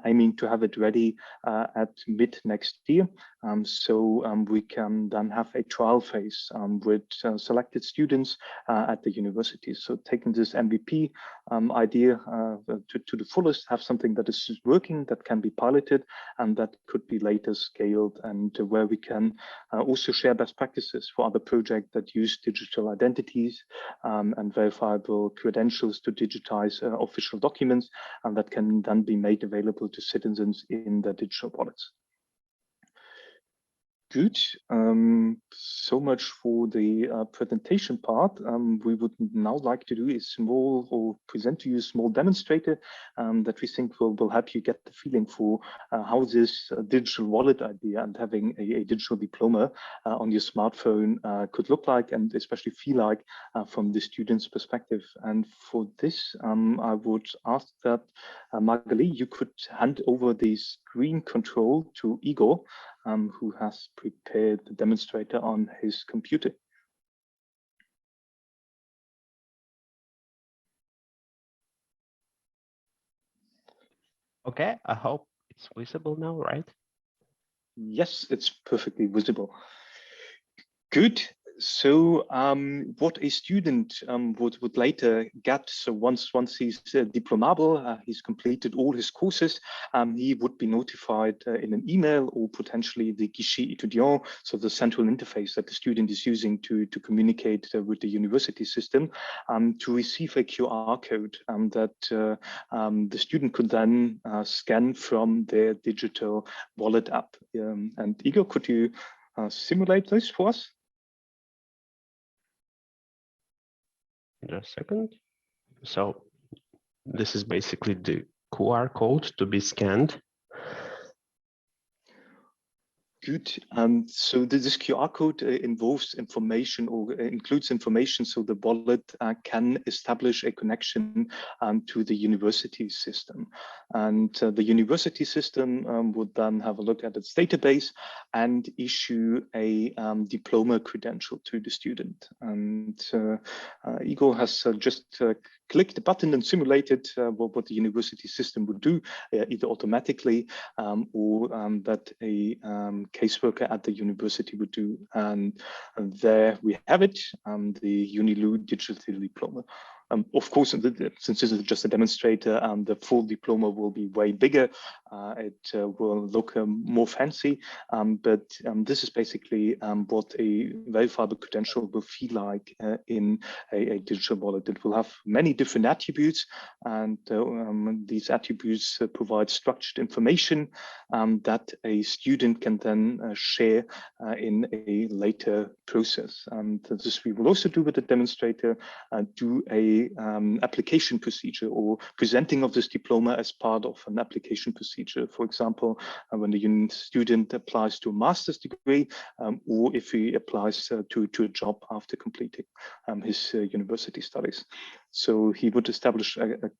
aiming to have it ready at mid next year. So we can then have a trial phase with selected students at the university. So taking this MVP idea to the fullest, have something that is working, that can be piloted, and that could be later scaled, and where we can also share best practices for other projects that use digital identities and verifiable credentials to digitize official documents, and that can then be made available to citizens in the digital wallets. Good. So much for the presentation part. We would now like to do a small, or present to you a small demonstrator that we think will help you get the feeling for how this digital wallet idea and having a digital diploma on your smartphone could look like, and especially feel like from the student's perspective. And for this, I would ask that Magali, you could hand over the screen control to Igor, who has prepared the demonstrator on his computer. Okay, I hope it's visible now, right? Yes, it's perfectly visible. Good. So what a student would later get, so once he's diplomable, he's completed all his courses, he would be notified in an email, or potentially the guichet étudiant, so the central interface that the student is using to communicate with the university system, to receive a QR code that the student could then scan from their digital wallet app. And Igor, could you simulate this for us? Just a second. So this is basically the QR code to be scanned. Good. So this QR code involves information, or includes information, so the wallet can establish a connection to the university system. And the university system would then have a look at its database and issue a diploma credential to the student. And Igor has just clicked the button and simulated what the university system would do, either automatically or that a caseworker at the university would do. And there we have it, the UniLu Digital Diploma. Of course, since this is just a demonstrator, the full diploma will be way bigger. It will look more fancy, but this is basically what a verifiable credential will feel like in a digital wallet. It will have many different attributes, and these attributes provide structured information that a student can then share in a later process. And this we will also do with the demonstrator, do a application procedure, or presenting of this diploma as part of an application procedure. For example, when the student applies to a master's degree, or if he applies to a job after completing his university studies. So he would establish a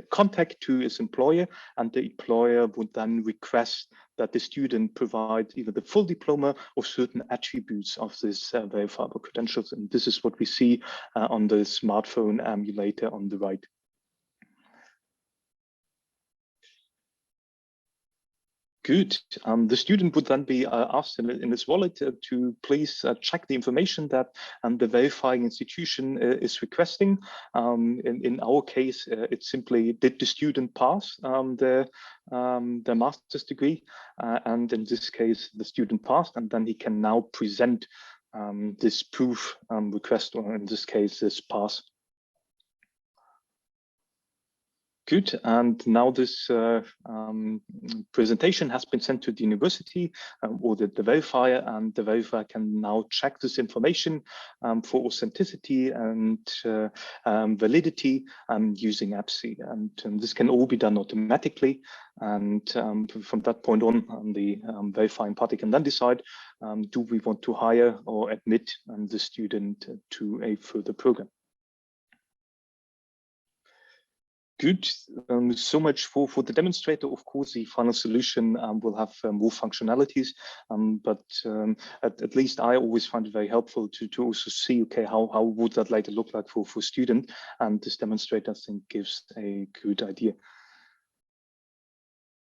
contact to his employer, and the employer would then request that the student provide either the full diploma or certain attributes of this verifiable credentials. And this is what we see on the smartphone emulator on the right. Good. The student would then be asked in his wallet to please check the information that the verifying institution is requesting. In our case, it's simply, did the student pass their master's degree? And in this case, the student passed, and then he can now present this proof request, or in this case, this pass. Good, and now this presentation has been sent to the university or the verifier, and the verifier can now check this information for authenticity and validity using EBSI. And this can all be done automatically. And from that point on, the verifying party can then decide, do we want to hire or admit the student to a further program. Good. So much for the demonstrator. Of course, the final solution will have more functionalities, but at least I always find it very helpful to also see, okay, how would that later look like for student? And this demonstrator, I think, gives a good idea.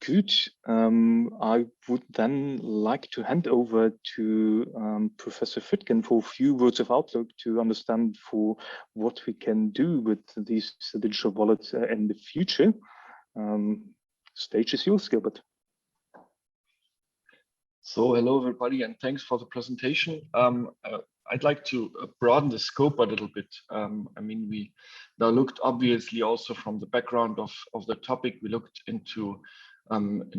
Good. I would then like to hand over to Professor Fütgen for a few words of outlook to understand for what we can do with these digital wallets in the future. Stage is yours, Gilbert. So hello, everybody, and thanks for the presentation. I'd like to broaden the scope a little bit. I mean, we now looked obviously also from the background of the topic, we looked into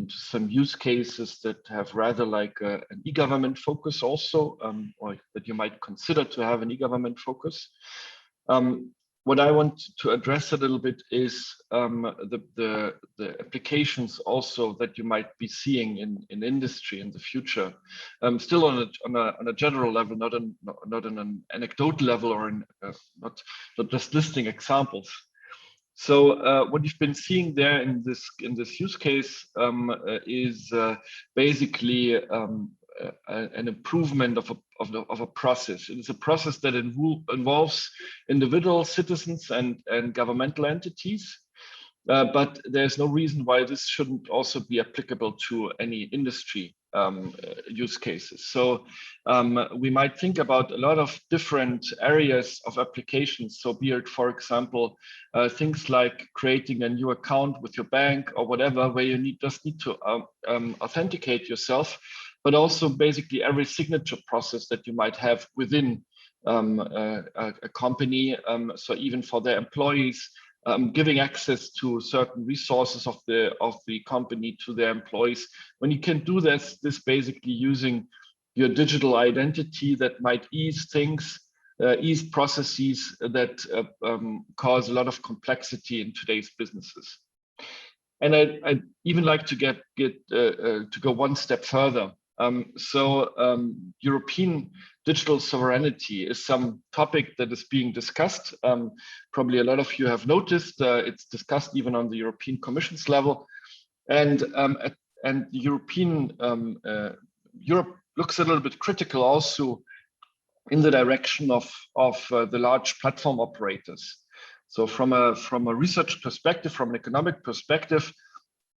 some use cases that have rather like an e-government focus also, or that you might consider to have an e-government focus. What I want to address a little bit is the applications also that you might be seeing in industry in the future, still on a general level, not on an anecdotal level, or not just listing examples. So what you've been seeing there in this use case is basically an improvement of a process. It is a process that involves individual citizens and governmental entities, but there's no reason why this shouldn't also be applicable to any industry use cases. So we might think about a lot of different areas of applications. So be it, for example, things like creating a new account with your bank or whatever, where you just need to authenticate yourself, but also basically every signature process that you might have within a company. So even for their employees, giving access to certain resources of the company to their employees. When you can do this basically using your digital identity, that might ease things, ease processes that cause a lot of complexity in today's businesses. And I'd even like to to go one step further. European digital sovereignty is some topic that is being discussed. Probably a lot of you have noticed it's discussed even on the European Commission's level, and the Europe looks a little bit critical also in the direction of the large platform operators. So from a research perspective, from an economic perspective,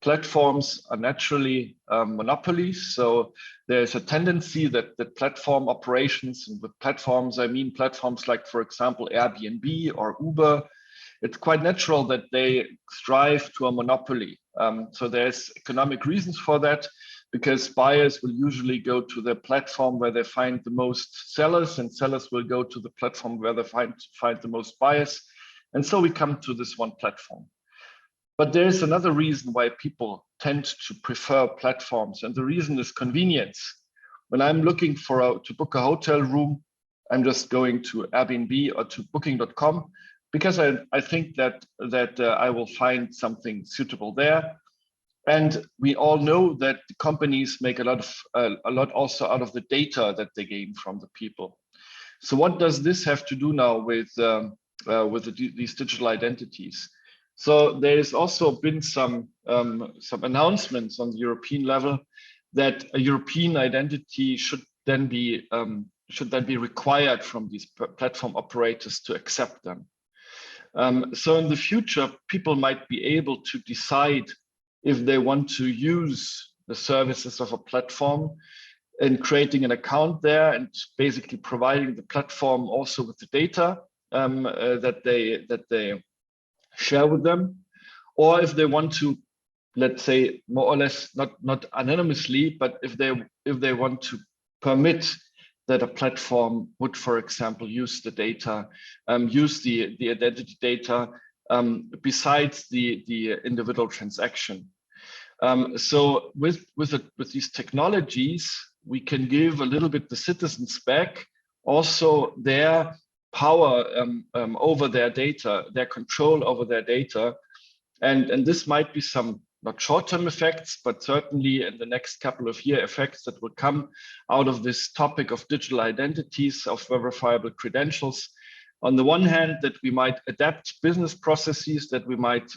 platforms are naturally monopolies. So there's a tendency that platform operations, and with platforms, I mean platforms like, for example, Airbnb or Uber, it's quite natural that they strive to a monopoly. So there's economic reasons for that, because buyers will usually go to the platform where they find the most sellers, and sellers will go to the platform where they find the most buyers. And so we come to this one platform. But there's another reason why people tend to prefer platforms, and the reason is convenience. When I'm looking to book a hotel room, I'm just going to Airbnb or to booking.com, because I think that I will find something suitable there. And we all know that the companies make a lot also out of the data that they gain from the people. So what does this have to do now with these digital identities? So there has also been some announcements on the European level that a European identity should then be required from these platform operators to accept them. So in the future, people might be able to decide if they want to use the services of a platform and creating an account there and basically providing the platform also with the data that they share with them, or if they want to, let's say, more or less not anonymously, but if they want to permit that a platform would, for example, use the data, use the identity data besides the individual transaction. So with these technologies, we can give a little bit the citizens back also their power over their data, their control over their data. And this might be some not short-term effects, but certainly in the next couple of years effects that will come out of this topic of digital identities, of verifiable credentials. On the one hand, that we might adapt business processes, that we might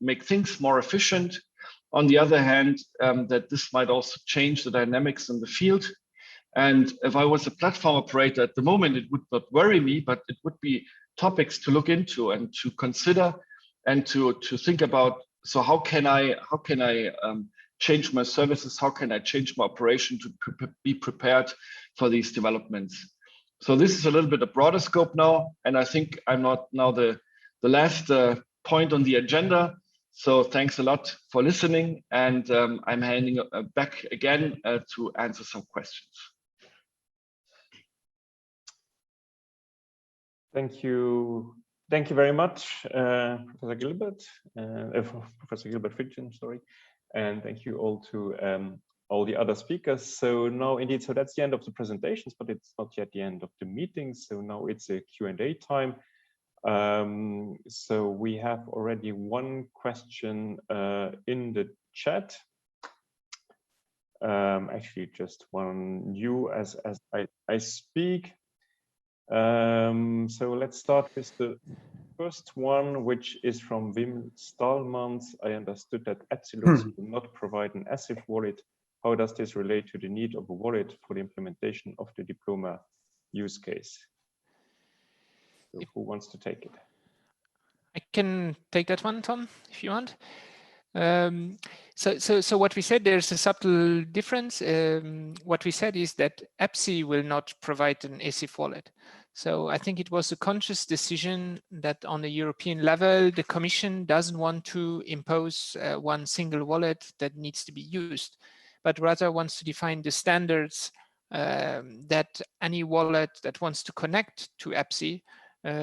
make things more efficient. On the other hand, that this might also change the dynamics in the field. And if I was a platform operator at the moment, it would not worry me, but it would be topics to look into and to consider and to think about. So how can I change my services? How can I change my operation to be prepared for these developments? So this is a little bit a broader scope now, and I think I'm not now the last point on the agenda. So thanks a lot for listening, and I'm handing back again to answer some questions. Thank you very much, Professor Gilbert, Professor Gilbert Fitchen, sorry, and thank you all to all the other speakers. So now, indeed, so that's the end of the presentations, but it's not yet the end of the meeting. So now it's a Q&A time. So we have already one question in the chat. Actually, just one new as I speak. So let's start with the first one, which is from Wim Stalmans. I understood that EBSILUX will not provide an ASIF wallet. How does this relate to the need of a wallet for the implementation of the Diploma use case? So who wants to take it? I can take that one, Tom, if you want. So what we said, there's a subtle difference. What we said is that EBSI will not provide an ASIF wallet. So I think it was a conscious decision that on the European level, the Commission doesn't want to impose one single wallet that needs to be used, but rather wants to define the standards that any wallet that wants to connect to EBSI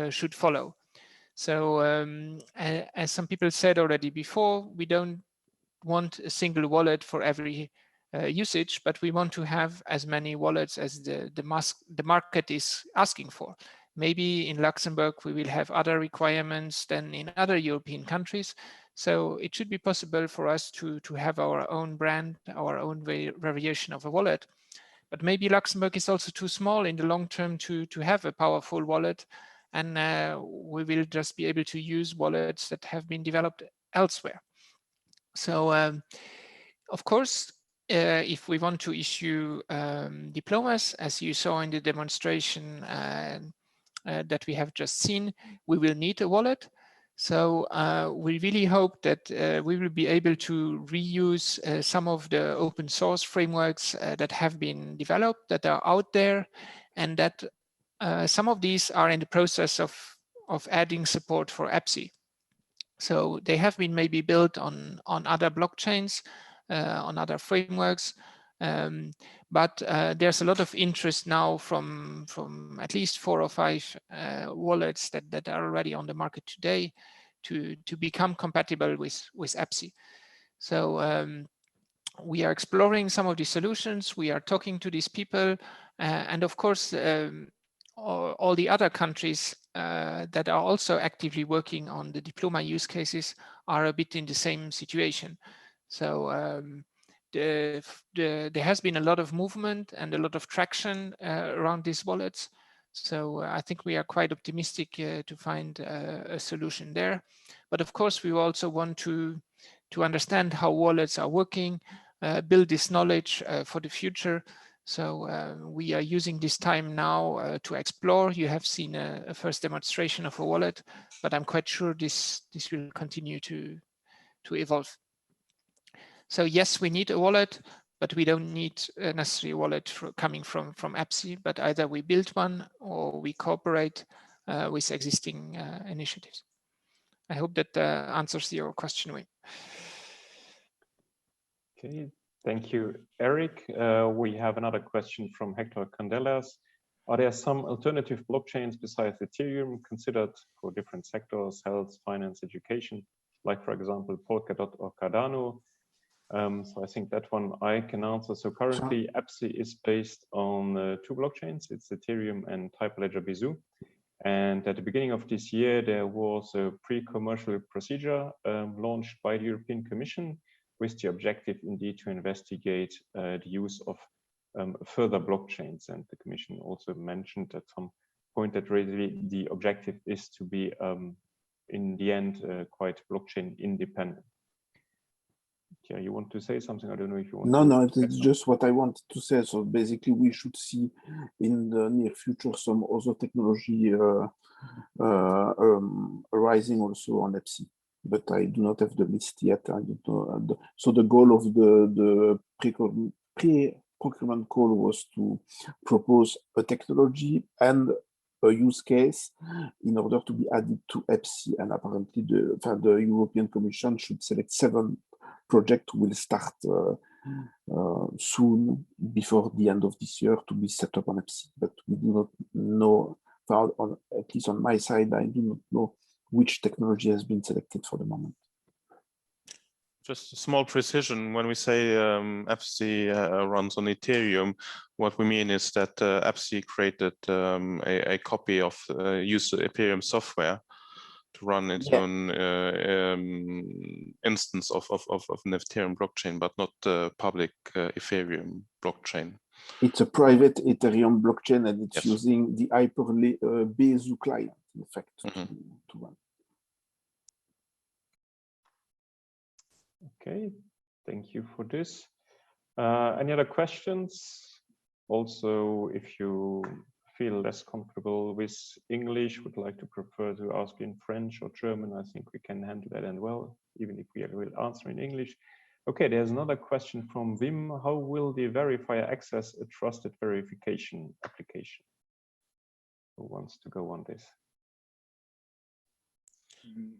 should follow. So as some people said already before, we don't want a single wallet for every usage, but we want to have as many wallets as the market is asking for. Maybe in Luxembourg, we will have other requirements than in other European countries. So it should be possible for us to have our own brand, our own variation of a wallet. But maybe Luxembourg is also too small in the long term to have a powerful wallet. And we will just be able to use wallets that have been developed elsewhere. So, of course, if we want to issue diplomas, as you saw in the demonstration that we have just seen, we will need a wallet. So we really hope that we will be able to reuse some of the open source frameworks that have been developed, that are out there, and that some of these are in the process of adding support for EBSI. So they have been maybe built on other blockchains, on other frameworks, but there's a lot of interest now from at least 4 or 5 wallets that are already on the market today to become compatible with EBSI. So we are exploring some of these solutions. We are talking to these people, and of course, all the other countries that are also actively working on the Diploma use cases are a bit in the same situation. So there has been a lot of movement and a lot of traction around these wallets. So I think we are quite optimistic to find a solution there. But of course, we also want to understand how wallets are working, build this knowledge for the future. So we are using this time now to explore. You have seen a first demonstration of a wallet, but I'm quite sure this will continue to evolve. So yes, we need a wallet, but we don't need a necessary wallet coming from EBSI, but either we build one or we cooperate with existing initiatives. I hope that answers your question, Wim. Okay. Thank you, Eric. We have another question from Hector Candelas. Are there some alternative blockchains besides Ethereum considered for different sectors, health, finance, education, like for example, Polkadot or Cardano? So I think that one I can answer. So currently EBSI is based on 2 blockchains. It's Ethereum and Hyperledger Besu. And at the beginning of this year, there was a pre-commercial procedure launched by the European Commission with the objective indeed to investigate the use of further blockchains. And the Commission also mentioned at some point that really the objective is to be in the end quite blockchain independent. Yeah, you want to say something? I don't know if you want to. No, it's just what I wanted to say. So basically, we should see in the near future some other technology arising also on EBSI, but I do not have the list yet. I don't know. So the goal of the pre-procurement call was to propose a technology and a use case in order to be added to EBSI, and apparently the European Commission should select 7 project will start soon before the end of this year to be set up on EBSI, but we do not know, at least on my side, I do not know which technology has been selected for the moment. Just a small precision, when we say EBSI runs on Ethereum, what we mean is that EBSI created a copy of used Ethereum software to run its own instance of an Ethereum blockchain, but not the public Ethereum blockchain. It's a private Ethereum blockchain, and it's using the Besu client, in fact, to run. Okay, thank you for this. Any other questions? Also, if you feel less comfortable with English, would like to prefer to ask in French or German, I think we can handle that as well, even if we will answer in English. Okay, there's another question from Wim. How will the verifier access a trusted verification application? Who wants to go on this?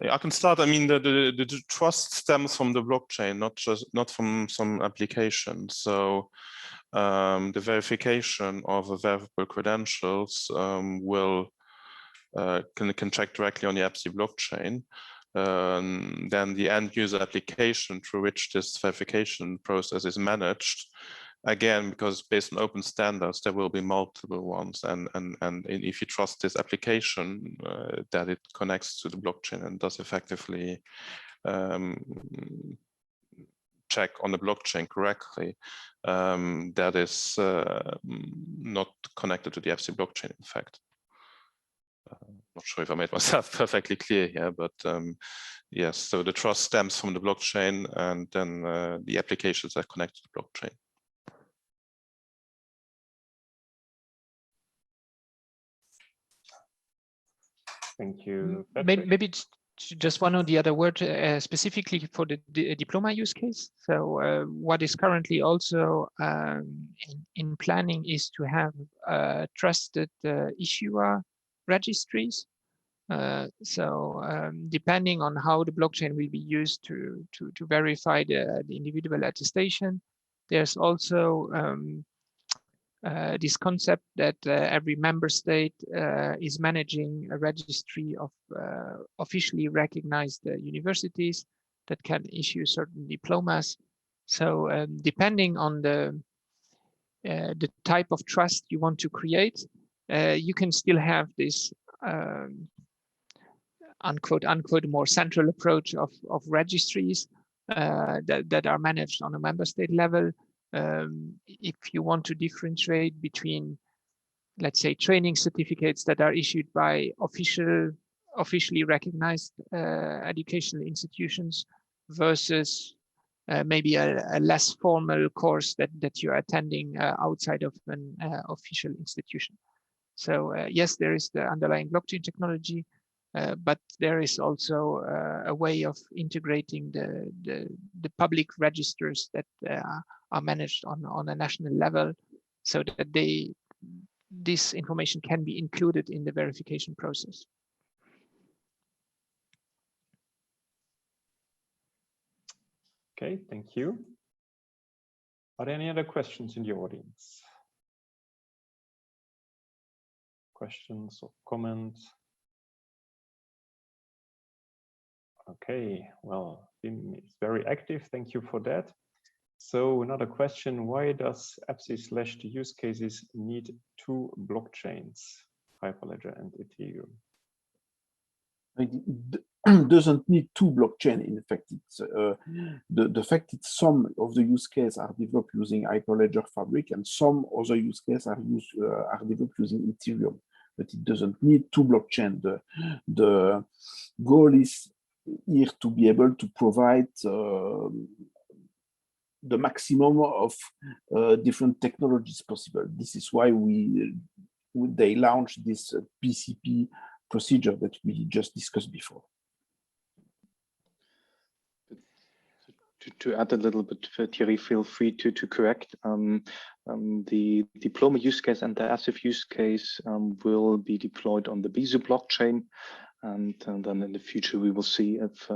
I can start. I mean, the trust stems from the blockchain, not from some application. So the verification of verifiable credentials can check directly on the EBSI blockchain. Then the end user application through which this verification process is managed, again, because based on open standards, there will be multiple ones, and if you trust this application that it connects to the blockchain and does effectively check on the blockchain correctly, that is not connected to the EBSI blockchain, in fact. Not sure if I made myself perfectly clear here, but yes, so the trust stems from the blockchain, and then the applications are connected to the blockchain. Thank you. Maybe just one or the other word specifically for the diploma use case. So what is currently also in planning is to have trusted issuer registries. So depending on how the blockchain will be used to verify the individual attestation, there's also this concept that every member state is managing a registry of officially recognized universities that can issue certain diplomas. So depending on the type of trust you want to create, you can still have this unquote more central approach of registries that are managed on a member state level. If you want to differentiate between, let's say, training certificates that are issued by officially recognized educational institutions versus maybe a less formal course that you're attending outside of an official institution. So yes, there is the underlying blockchain technology, but there is also a way of integrating the public registers that are managed on a national level, so that this information can be included in the verification process. Okay, thank you. Are there any other questions in the audience? questions or comments? Okay, well, it's very active. Thank you for that. So another question, why does EBSI / the use cases need two blockchains, Hyperledger and Ethereum? It doesn't need two blockchain. In fact, it's the fact that some of the use cases are developed using Hyperledger Fabric and some other use cases are developed using Ethereum, but it doesn't need two blockchain. The goal is here to be able to provide the maximum of different technologies possible. This is why they launched this PCP procedure that we just discussed before. To add a little bit, Thierry, feel free to correct. The Diploma use case and the ASIF use case will be deployed on the vise blockchain. And then in the future, we will see if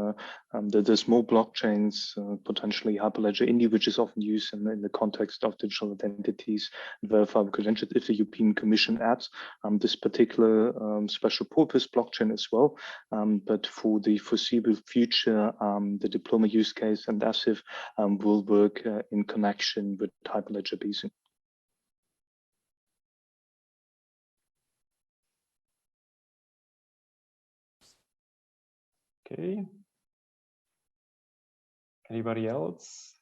there's more blockchains, potentially Hyperledger Indy, which is often used in the context of digital identities, verifiable credentials, if the European Commission adds this particular special purpose blockchain as well. But for the foreseeable future, the Diploma use case and ASIF will work in connection with Hyperledger vise. Okay. Anybody else?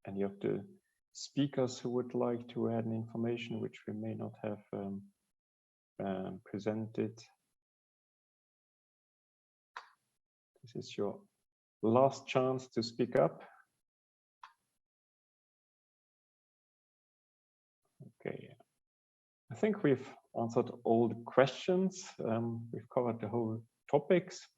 Any of the speakers who would like to add an information which we may not have presented? This is your last chance to speak up. Okay. I think we've answered all the questions. We've covered the whole topics.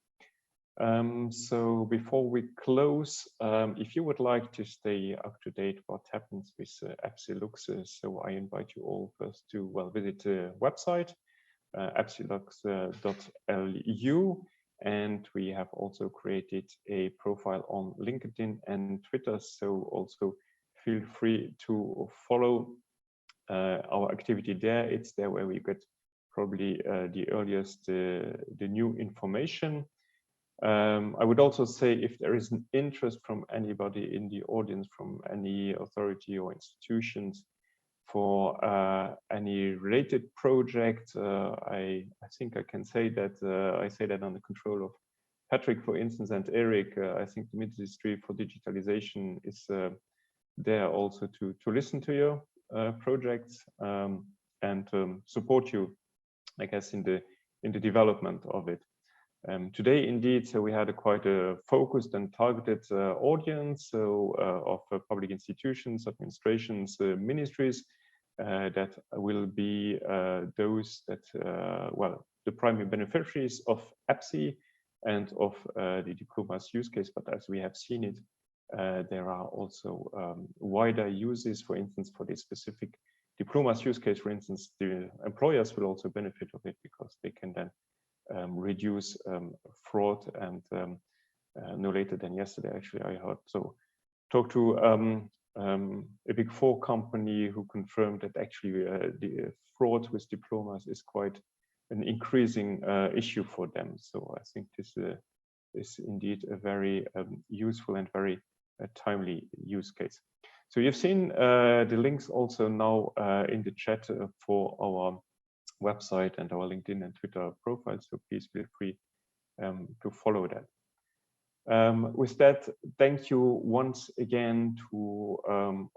So before we close, if you would like to stay up to date what happens with EBSILUX, so I invite you all first to visit the website, EBSILUX.lu, and we have also created a profile on LinkedIn and Twitter, so also feel free to follow our activity there. It's there where we get probably the earliest the new information. I would also say if there is an interest from anybody in the audience, from any authority or institutions for any related project, I think I can say that I say that under control of Patrick, for instance, and Eric. I think the Ministry for Digitalization is there also to listen to your projects and support you, I guess, in the development of it. Today, indeed, so we had quite a focused and targeted audience, so of public institutions, administrations, ministries that will be those that, well, the primary beneficiaries of EBSI and of the Diploma's use case. But as we have seen it, there are also wider uses, for instance, for this specific Diploma's use case. For instance, the employers will also benefit of it because they can then reduce fraud. And no later than yesterday, actually, I heard talk to a Big Four company who confirmed that actually the fraud with diplomas is quite an increasing issue for them. So I think this is indeed a very useful and very timely use case. So you've seen the links also now in the chat for our website and our LinkedIn and Twitter profiles. So please feel free to follow that. With that, thank you once again to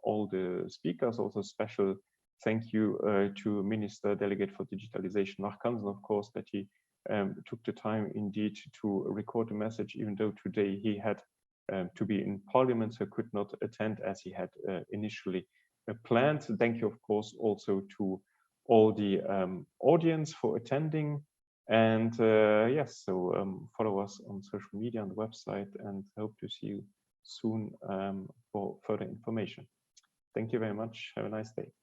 all the speakers. Also special thank you to Minister Delegate for Digitalization, Marc Hansen, of course, that he took the time indeed to record the message, even though today he had to be in Parliament, so could not attend as he had initially planned. Thank you, of course, also to all the audience for attending. And yes, so follow us on social media, on the website, and hope to see you soon for further information. Thank you very much. Have a nice day.